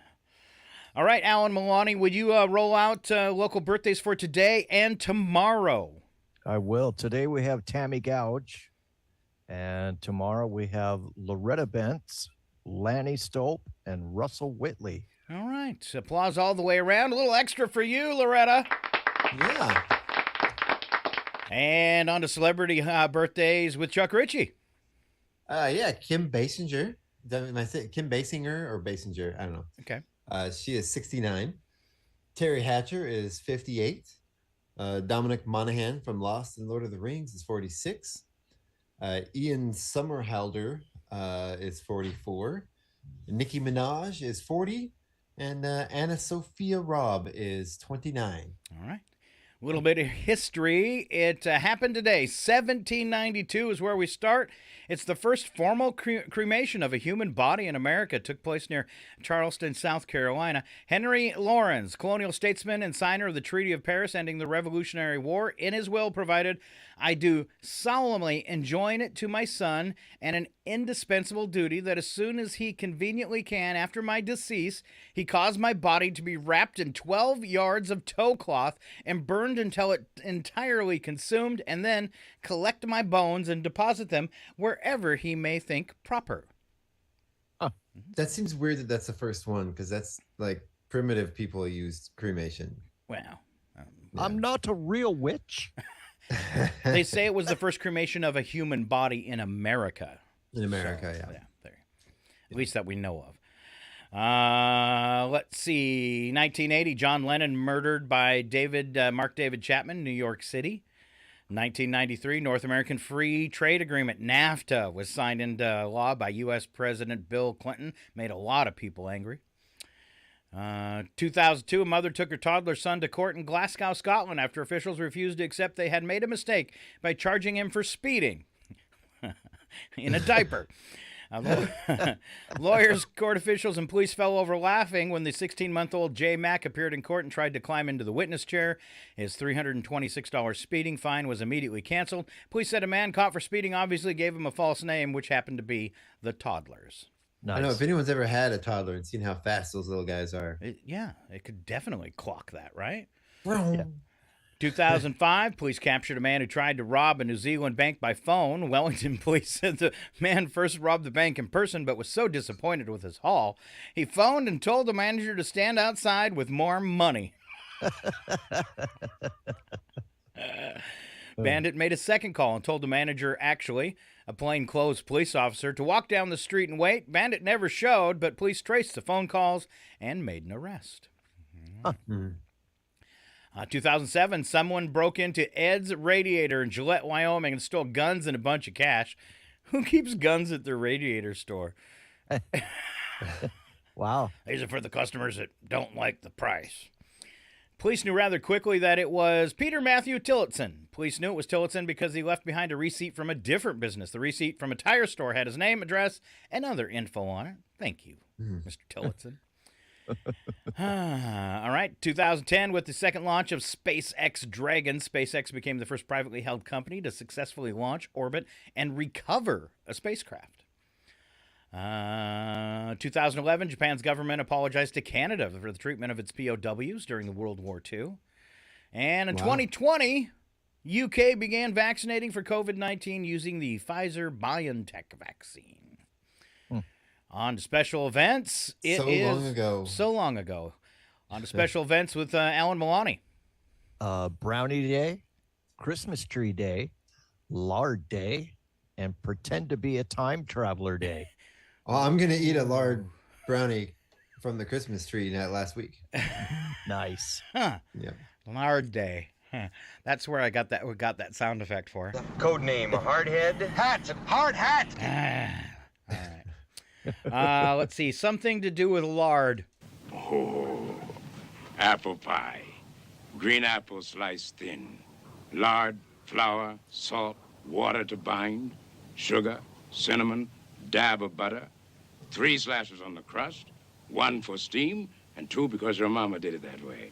All right, Alan Milani, would you roll out local birthdays for today and tomorrow? I will. Today we have Tammy Gouge, and tomorrow we have Loretta Bentz, Lanny Stope, and Russell Whitley. All right. Applause all the way around. A little extra for you, Loretta. Yeah. And on to celebrity birthdays with Chuck Ritchie. Yeah, Kim Basinger. Am I saying Kim Basinger or Basinger? I don't know. Okay. She is 69. Terry Hatcher is 58. Dominic Monaghan from Lost and Lord of the Rings is 46. Ian Somerhalder is 44. Nicki Minaj is 40. And Anna Sophia Robb is 29. All right. A little bit of history. It happened today. 1792 is where we start. It's the first formal cremation of a human body in America. It took place near Charleston, South Carolina. Henry Laurens, colonial statesman and signer of the Treaty of Paris ending the Revolutionary War, in his will provided, "I do solemnly enjoin it to my son and an indispensable duty that as soon as he conveniently can after my decease, he cause my body to be wrapped in 12 yards of tow cloth and burned until it entirely consumed, and then collect my bones and deposit them wherever he may think proper." That seems weird that that's the first one, because that's like primitive people used cremation. Well, I'm not a real witch. They say it was the first cremation of a human body in America. In America, yeah. There. At least that we know of. Let's see. 1980, John Lennon murdered by Mark David Chapman, New York City. 1993, North American Free Trade Agreement, NAFTA, was signed into law by U.S. President Bill Clinton. Made a lot of people angry. 2002, a mother took her toddler son to court in Glasgow, Scotland, after officials refused to accept they had made a mistake by charging him for speeding. in a diaper. Lawyers, court officials, and police fell over laughing when the 16-month-old J. Mack appeared in court and tried to climb into the witness chair. His $326 speeding fine was immediately canceled. Police said a man caught for speeding obviously gave him a false name, which happened to be the Toddlers. Nice. I know if anyone's ever had a toddler and seen how fast those little guys are. It could definitely clock that, right? Yeah. 2005, police captured a man who tried to rob a New Zealand bank by phone. Wellington police said the man first robbed the bank in person but was so disappointed with his haul, he phoned and told the manager to stand outside with more money. Bandit made a second call and told the manager, actually, a plainclothes police officer, to walk down the street and wait. Bandit never showed, but police traced the phone calls and made an arrest. 2007, someone broke into Ed's Radiator in Gillette, Wyoming, and stole guns and a bunch of cash. Who keeps guns at their radiator store? Wow. These are for the customers that don't like the price. Police knew rather quickly that it was Peter Matthew Tillotson. Police knew it was Tillotson because he left behind a receipt from a different business. The receipt from a tire store had his name, address, and other info on it. Thank you, Mr. Tillotson. All right, 2010, with the second launch of SpaceX Dragon, SpaceX became the first privately held company to successfully launch, orbit, and recover a spacecraft. 2011, Japan's government apologized to Canada for the treatment of its POWs during the World War II. And in 2020, UK began vaccinating for COVID-19 using the Pfizer-BioNTech vaccine. On to special events. So long ago. On to special events with Alan Milani. Brownie Day, Christmas Tree Day, Lard Day, and Pretend to be a Time Traveler Day. Oh, I'm going to eat a lard brownie from the Christmas tree last week. Nice. Huh. Yeah. Lard Day. Huh. That's where we got that sound effect for. Code name, Hardhead. Hat. Hard hat. All right. Let's see. Something to do with lard. Oh, apple pie. Green apple sliced thin. Lard, flour, salt, water to bind. Sugar, cinnamon, dab of butter. 3 slashes on the crust. 1 for steam, and 2 because your mama did it that way.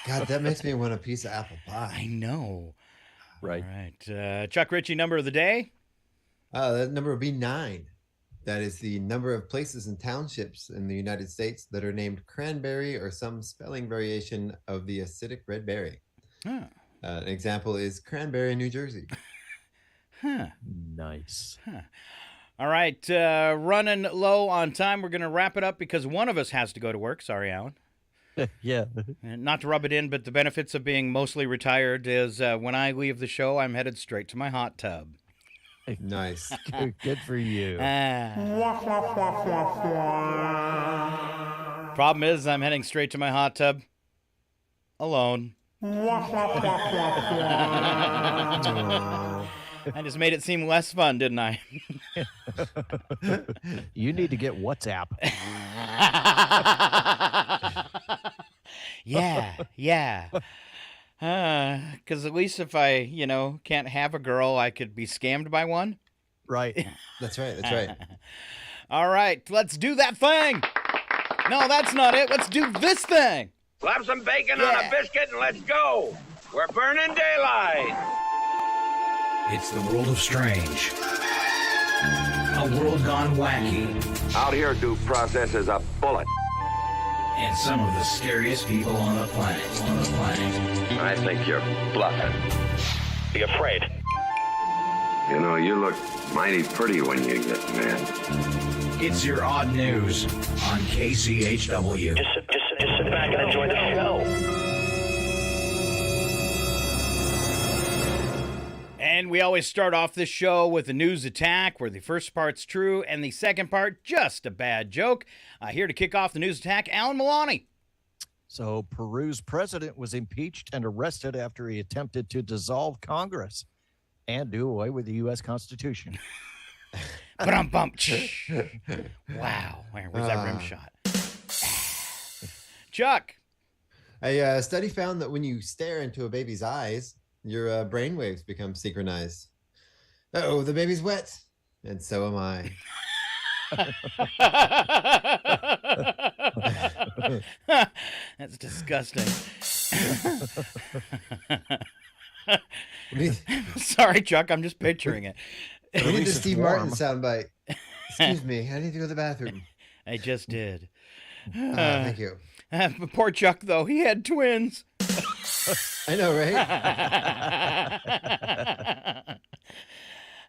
God, that makes me want a piece of apple pie. I know. Right. All right. Chuck Ritchie, number of the day? That number would be 9. That is the number of places and townships in the United States that are named Cranberry or some spelling variation of the acidic red berry. Huh. An example is Cranberry, New Jersey. Huh. Nice. Huh. All right. Running low on time. We're going to wrap it up because one of us has to go to work. Sorry, Alan. Yeah. Not to rub it in, but the benefits of being mostly retired is when I leave the show, I'm headed straight to my hot tub. Nice. Good for you. Problem is, I'm heading straight to my hot tub alone. I just made it seem less fun, didn't I? You need to get WhatsApp. Yeah. Because at least if I, can't have a girl, I could be scammed by one. Right. That's right. All right, let's do that thing. No, that's not it. Let's do this thing. Slap some bacon on a biscuit and let's go. We're burning daylight. It's the world of strange. A world gone wacky. Out here, due process is a bullet. And some of the scariest people on the planet. I think you're bluffing. Be afraid. You know, you look mighty pretty when you get mad. It's your odd news on KCHW. Just sit back and enjoy the show. And we always start off this show with a news attack where the first part's true and the second part just a bad joke. Here to kick off the news attack, Alan Milani. So Peru's president was impeached and arrested after he attempted to dissolve Congress and do away with the U.S. Constitution. Wow. Where's that rim shot? Chuck. A study found that when you stare into a baby's eyes, your brainwaves become synchronized. Uh-oh, the baby's wet. And so am I. That's disgusting. Sorry, Chuck. I'm just picturing it. We need the Steve Martin soundbite. Excuse me. I need to go to the bathroom. I just did. Thank you. Poor Chuck, though. He had twins. I know, right?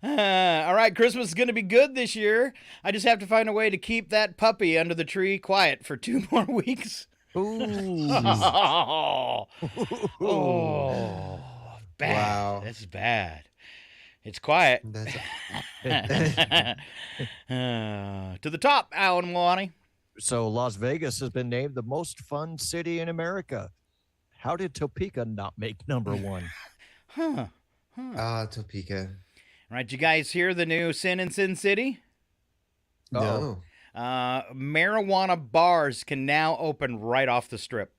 All right, Christmas is going to be good this year. I just have to find a way to keep that puppy under the tree quiet for 2 more weeks. Ooh. Oh, bad. Wow. That's bad. It's quiet. To the top, Alan Maloney. So Las Vegas has been named the most fun city in America. How did Topeka not make #1? Topeka. Right, you guys hear the new Sin in Sin City? No. Marijuana bars can now open right off the strip.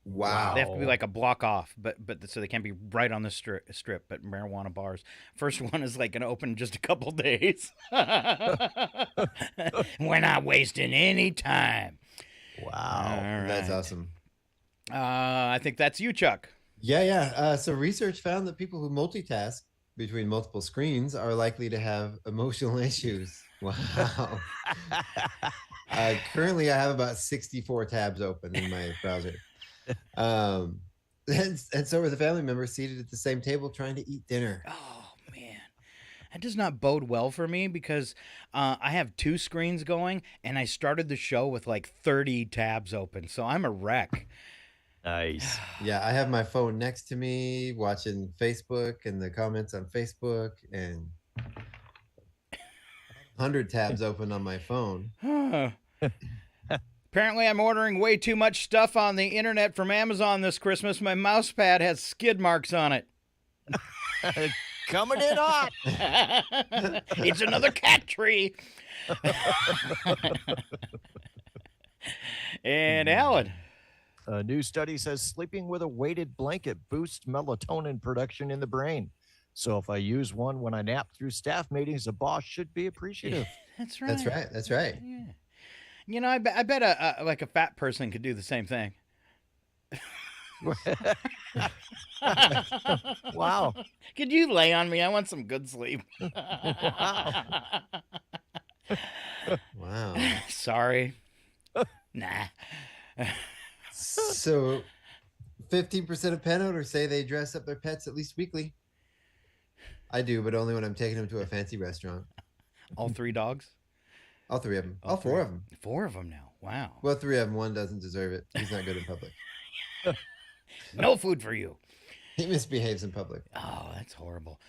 Wow. They have to be like a block off, but so they can't be right on the strip. But marijuana bars, first one is like gonna open in just a couple days. We're not wasting any time. Wow, right. That's awesome. I think that's you, Chuck. Yeah. So research found that people who multitask between multiple screens are likely to have emotional issues. Wow. Currently, I have about 64 tabs open in my browser. And so are the family members seated at the same table trying to eat dinner. Oh, man. That does not bode well for me because I have 2 screens going, and I started the show with like 30 tabs open, so I'm a wreck. Nice. Yeah, I have my phone next to me watching Facebook and the comments on Facebook and 100 tabs open on my phone. Apparently, I'm ordering way too much stuff on the internet from Amazon this Christmas. My mouse pad has skid marks on it. Coming in hot. It's another cat tree. And Alan. A new study says sleeping with a weighted blanket boosts melatonin production in the brain. So if I use one when I nap through staff meetings, the boss should be appreciative. That's right. That's right. Yeah. You know, I bet a fat person could do the same thing. Wow. Could you lay on me? I want some good sleep. Wow. Sorry. Nah. So 15% of pet owners say they dress up their pets at least weekly. I do, but only when I'm taking them to a fancy restaurant. All 3 dogs? All 3 of them. All 4 of them. 4 of them now. Wow. Well, 3 of them. One doesn't deserve it. He's not good in public. No food for you. He misbehaves in public. Oh, that's horrible.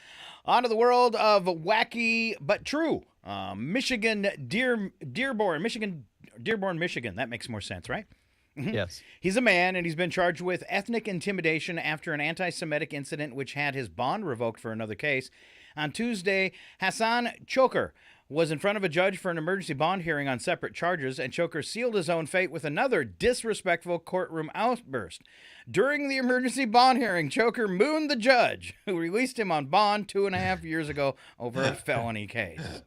On to the world of wacky but true. Dearborn, Michigan. That makes more sense, right? Yes. He's a man, and he's been charged with ethnic intimidation after an anti-Semitic incident which had his bond revoked for another case. On Tuesday, Hassan Choker was in front of a judge for an emergency bond hearing on separate charges, and Choker sealed his own fate with another disrespectful courtroom outburst. During the emergency bond hearing, Choker mooned the judge, who released him on bond 2.5 years ago over a felony case.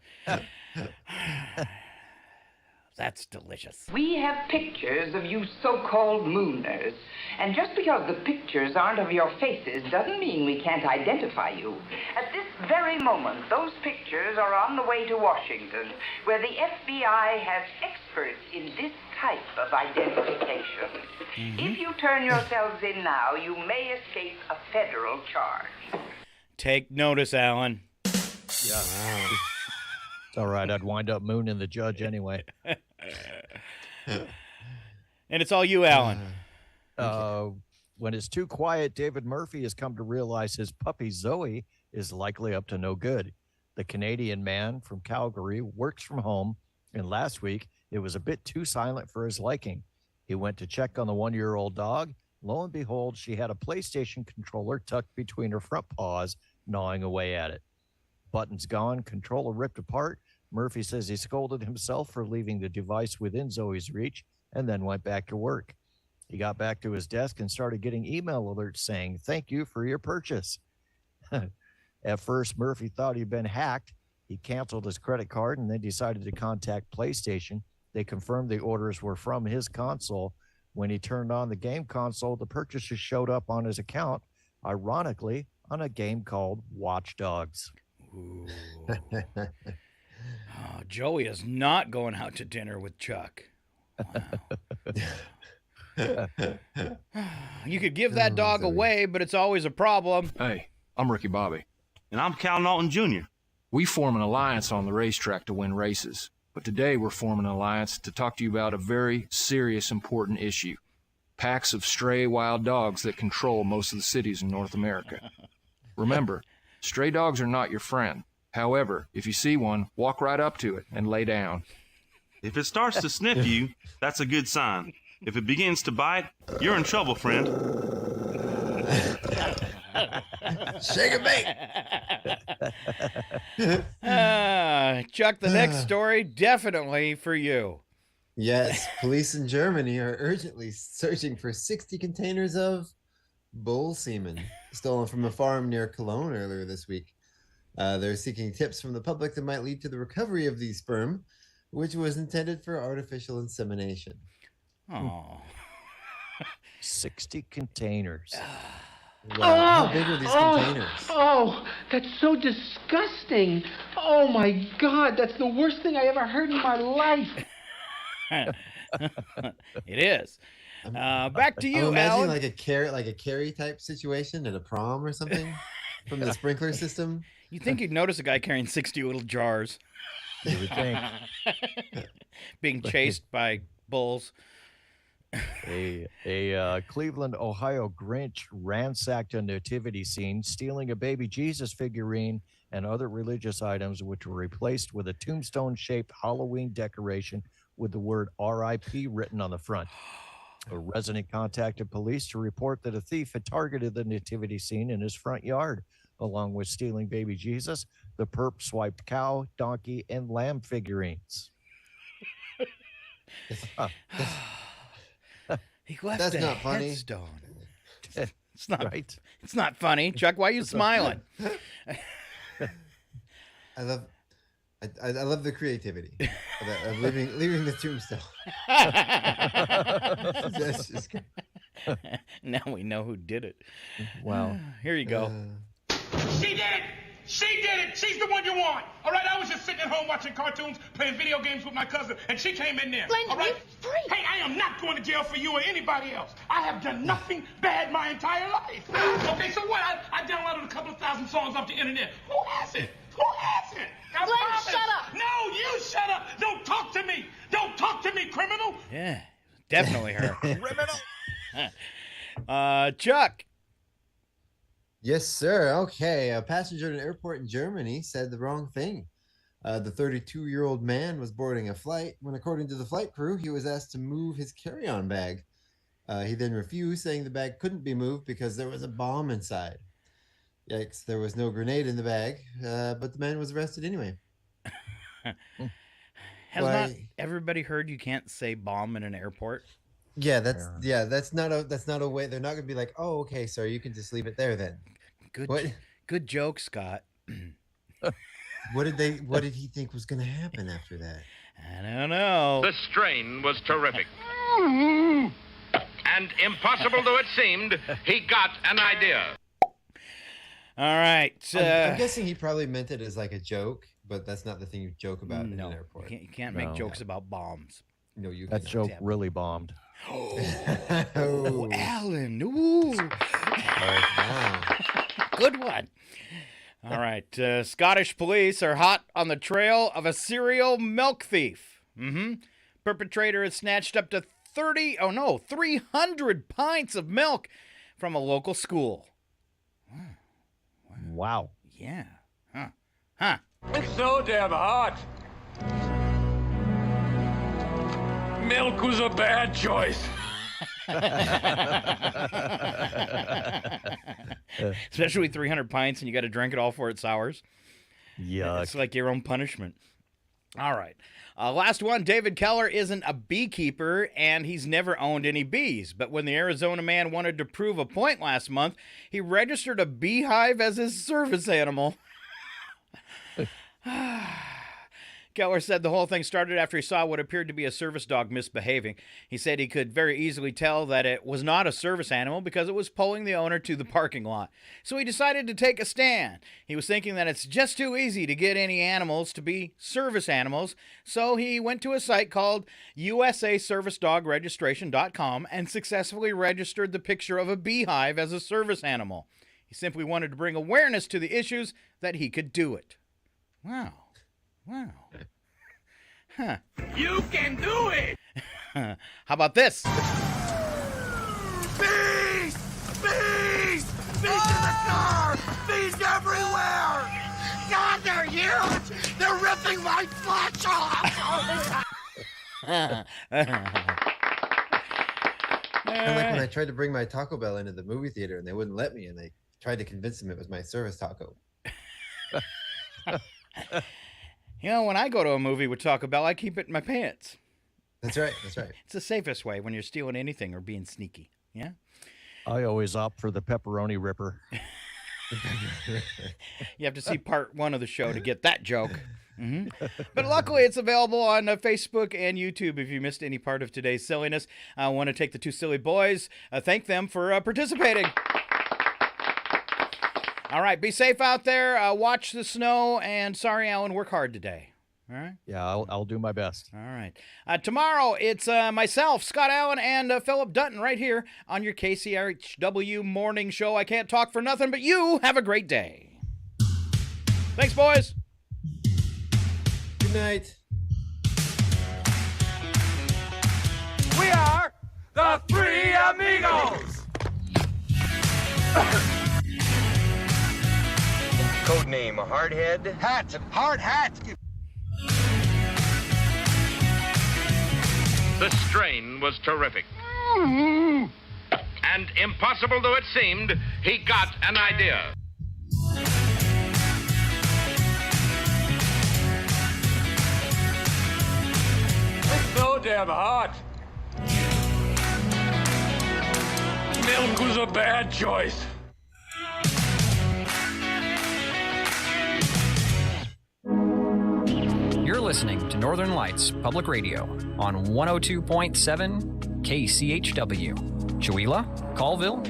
That's delicious. We have pictures of you so-called mooners. And just because the pictures aren't of your faces doesn't mean we can't identify you. At this very moment, those pictures are on the way to Washington, where the FBI has experts in this type of identification. If you turn yourselves in now, you may escape a federal charge. Take notice, Alan. Yeah. Wow. It's all right. I'd wind up mooning the judge anyway. And it's all you, Alan. When it's too quiet, David Murphy has come to realize his puppy Zoe is likely up to no good. The Canadian man from Calgary works from home, and last week it was a bit too silent for his liking. He went to check on the 1-year-old dog. Lo and behold, she had a PlayStation controller tucked between her front paws, gnawing away at it. Buttons gone, controller ripped apart. Murphy says he scolded himself for leaving the device within Zoe's reach and then went back to work. He got back to his desk and started getting email alerts saying, "Thank you for your purchase." At first, Murphy thought he'd been hacked. He canceled his credit card and then decided to contact PlayStation. They confirmed the orders were from his console. When he turned on the game console, the purchases showed up on his account, ironically, on a game called Watch Dogs. Ooh. Oh, Joey is not going out to dinner with Chuck. Wow. You could give that dog away, but it's always a problem. Hey, I'm Ricky Bobby. And I'm Cal Naughton Jr. We form an alliance on the racetrack to win races. But today we're forming an alliance to talk to you about a very serious, important issue. Packs of stray wild dogs that control most of the cities in North America. Remember, stray dogs are not your friend. However, if you see one, walk right up to it and lay down. If it starts to sniff you, that's a good sign. If it begins to bite, you're in trouble, friend. Shake a bait. Chuck, the next story definitely for you. Yes, police in Germany are urgently searching for 60 containers of bull semen stolen from a farm near Cologne earlier this week. They're seeking tips from the public that might lead to the recovery of the sperm, which was intended for artificial insemination. Oh. 60 containers. Wow. How big are these containers? Oh, that's so disgusting. Oh, my God. That's the worst thing I ever heard in my life. It is. Back to you, I'm imagining Alan. like a carry type situation at a prom or something from the sprinkler system. You think you'd notice a guy carrying 60 little jars. You would think. Being chased by bulls. A Cleveland, Ohio Grinch ransacked a nativity scene, stealing a baby Jesus figurine and other religious items, which were replaced with a tombstone-shaped Halloween decoration with the word R.I.P. written on the front. A resident contacted police to report that a thief had targeted the nativity scene in his front yard. Along with stealing baby Jesus, the perp swiped cow, donkey, and lamb figurines. He left That's a not funny. headstone. It's not right. It's not funny. Chuck, why are you smiling? I love the creativity of leaving the tombstone. That's just great. Now we know who did it. Wow. Here you go. She did it! She did it! She's the one you want! All right, I was just sitting at home watching cartoons, playing video games with my cousin, and she came in there. Glenn, all right? you're free. Hey, I am not going to jail for you or anybody else. I have done nothing bad my entire life. Okay, so what? I downloaded a couple of thousand songs off the internet. Who hasn't? Who hasn't? Glenn, shut up! No, you shut up! Don't talk to me! Don't talk to me, criminal! Yeah, definitely her. Criminal. Chuck. Yes, sir. Okay. A passenger at an airport in Germany said the wrong thing. The 32-year-old man was boarding a flight when, according to the flight crew, he was asked to move his carry-on bag. He then refused, saying the bag couldn't be moved because there was a bomb inside. Yikes, there was no grenade in the bag, but the man was arrested anyway. Has not everybody heard you can't say bomb in an airport? Yeah, that's not a way. They're not gonna be like, oh, okay, sir, you can just leave it there then. Good joke, Scott. What did he think was gonna happen after that? I don't know. The strain was terrific. And impossible though it seemed, he got an idea. All right. I'm guessing he probably meant it as like a joke, but that's not the thing you joke about in an airport. You can't make jokes about bombs. No, you. That joke really bombed. Oh, Alan. Ooh. Good one. All right. Scottish police are hot on the trail of a serial milk thief. Perpetrator has snatched up to 300 pints of milk from a local school. Wow. Yeah. Huh. It's so damn hot. Milk was a bad choice. Especially with 300 pints and you got to drink it all before it sours. Yeah. It's like your own punishment. All right. Last one. David Keller isn't a beekeeper, and he's never owned any bees. But when the Arizona man wanted to prove a point last month, he registered a beehive as his service animal. Keller said the whole thing started after he saw what appeared to be a service dog misbehaving. He said he could very easily tell that it was not a service animal because it was pulling the owner to the parking lot. So he decided to take a stand. He was thinking that it's just too easy to get any animals to be service animals, so he went to a site called usaservicedogregistration.com and successfully registered the picture of a beehive as a service animal. He simply wanted to bring awareness to the issues that he could do it. Wow. Wow. Huh. You can do it! How about this? Bees! Bees! Bees in the car! Bees everywhere! God, they're huge! They're ripping my flesh off! Kind of like when I tried to bring my Taco Bell into the movie theater and they wouldn't let me, and they tried to convince them it was my service taco. You know, when I go to a movie with Taco Bell, I keep it in my pants. That's right. That's right. It's the safest way when you're stealing anything or being sneaky. Yeah? I always opt for the pepperoni ripper. You have to see part 1 of the show to get that joke. Mm-hmm. But luckily, it's available on Facebook and YouTube if you missed any part of today's silliness. I want to take the two silly boys, thank them for participating. All right, be safe out there. Watch the snow, and sorry, Alan, work hard today. All right? Yeah, I'll do my best. All right. Tomorrow, it's myself, Scott Allen, and Philip Dutton right here on your KCHW morning show. I can't talk for nothing, but you have a great day. Thanks, boys. Good night. We are the Three Amigos! Codename Hardhead. Hat! Hard hat! The strain was terrific. And impossible though it seemed, he got an idea. It's so damn hot. Milk was a bad choice. You're listening to Northern Lights Public Radio on 102.7 KCHW, Chewelah, Colville,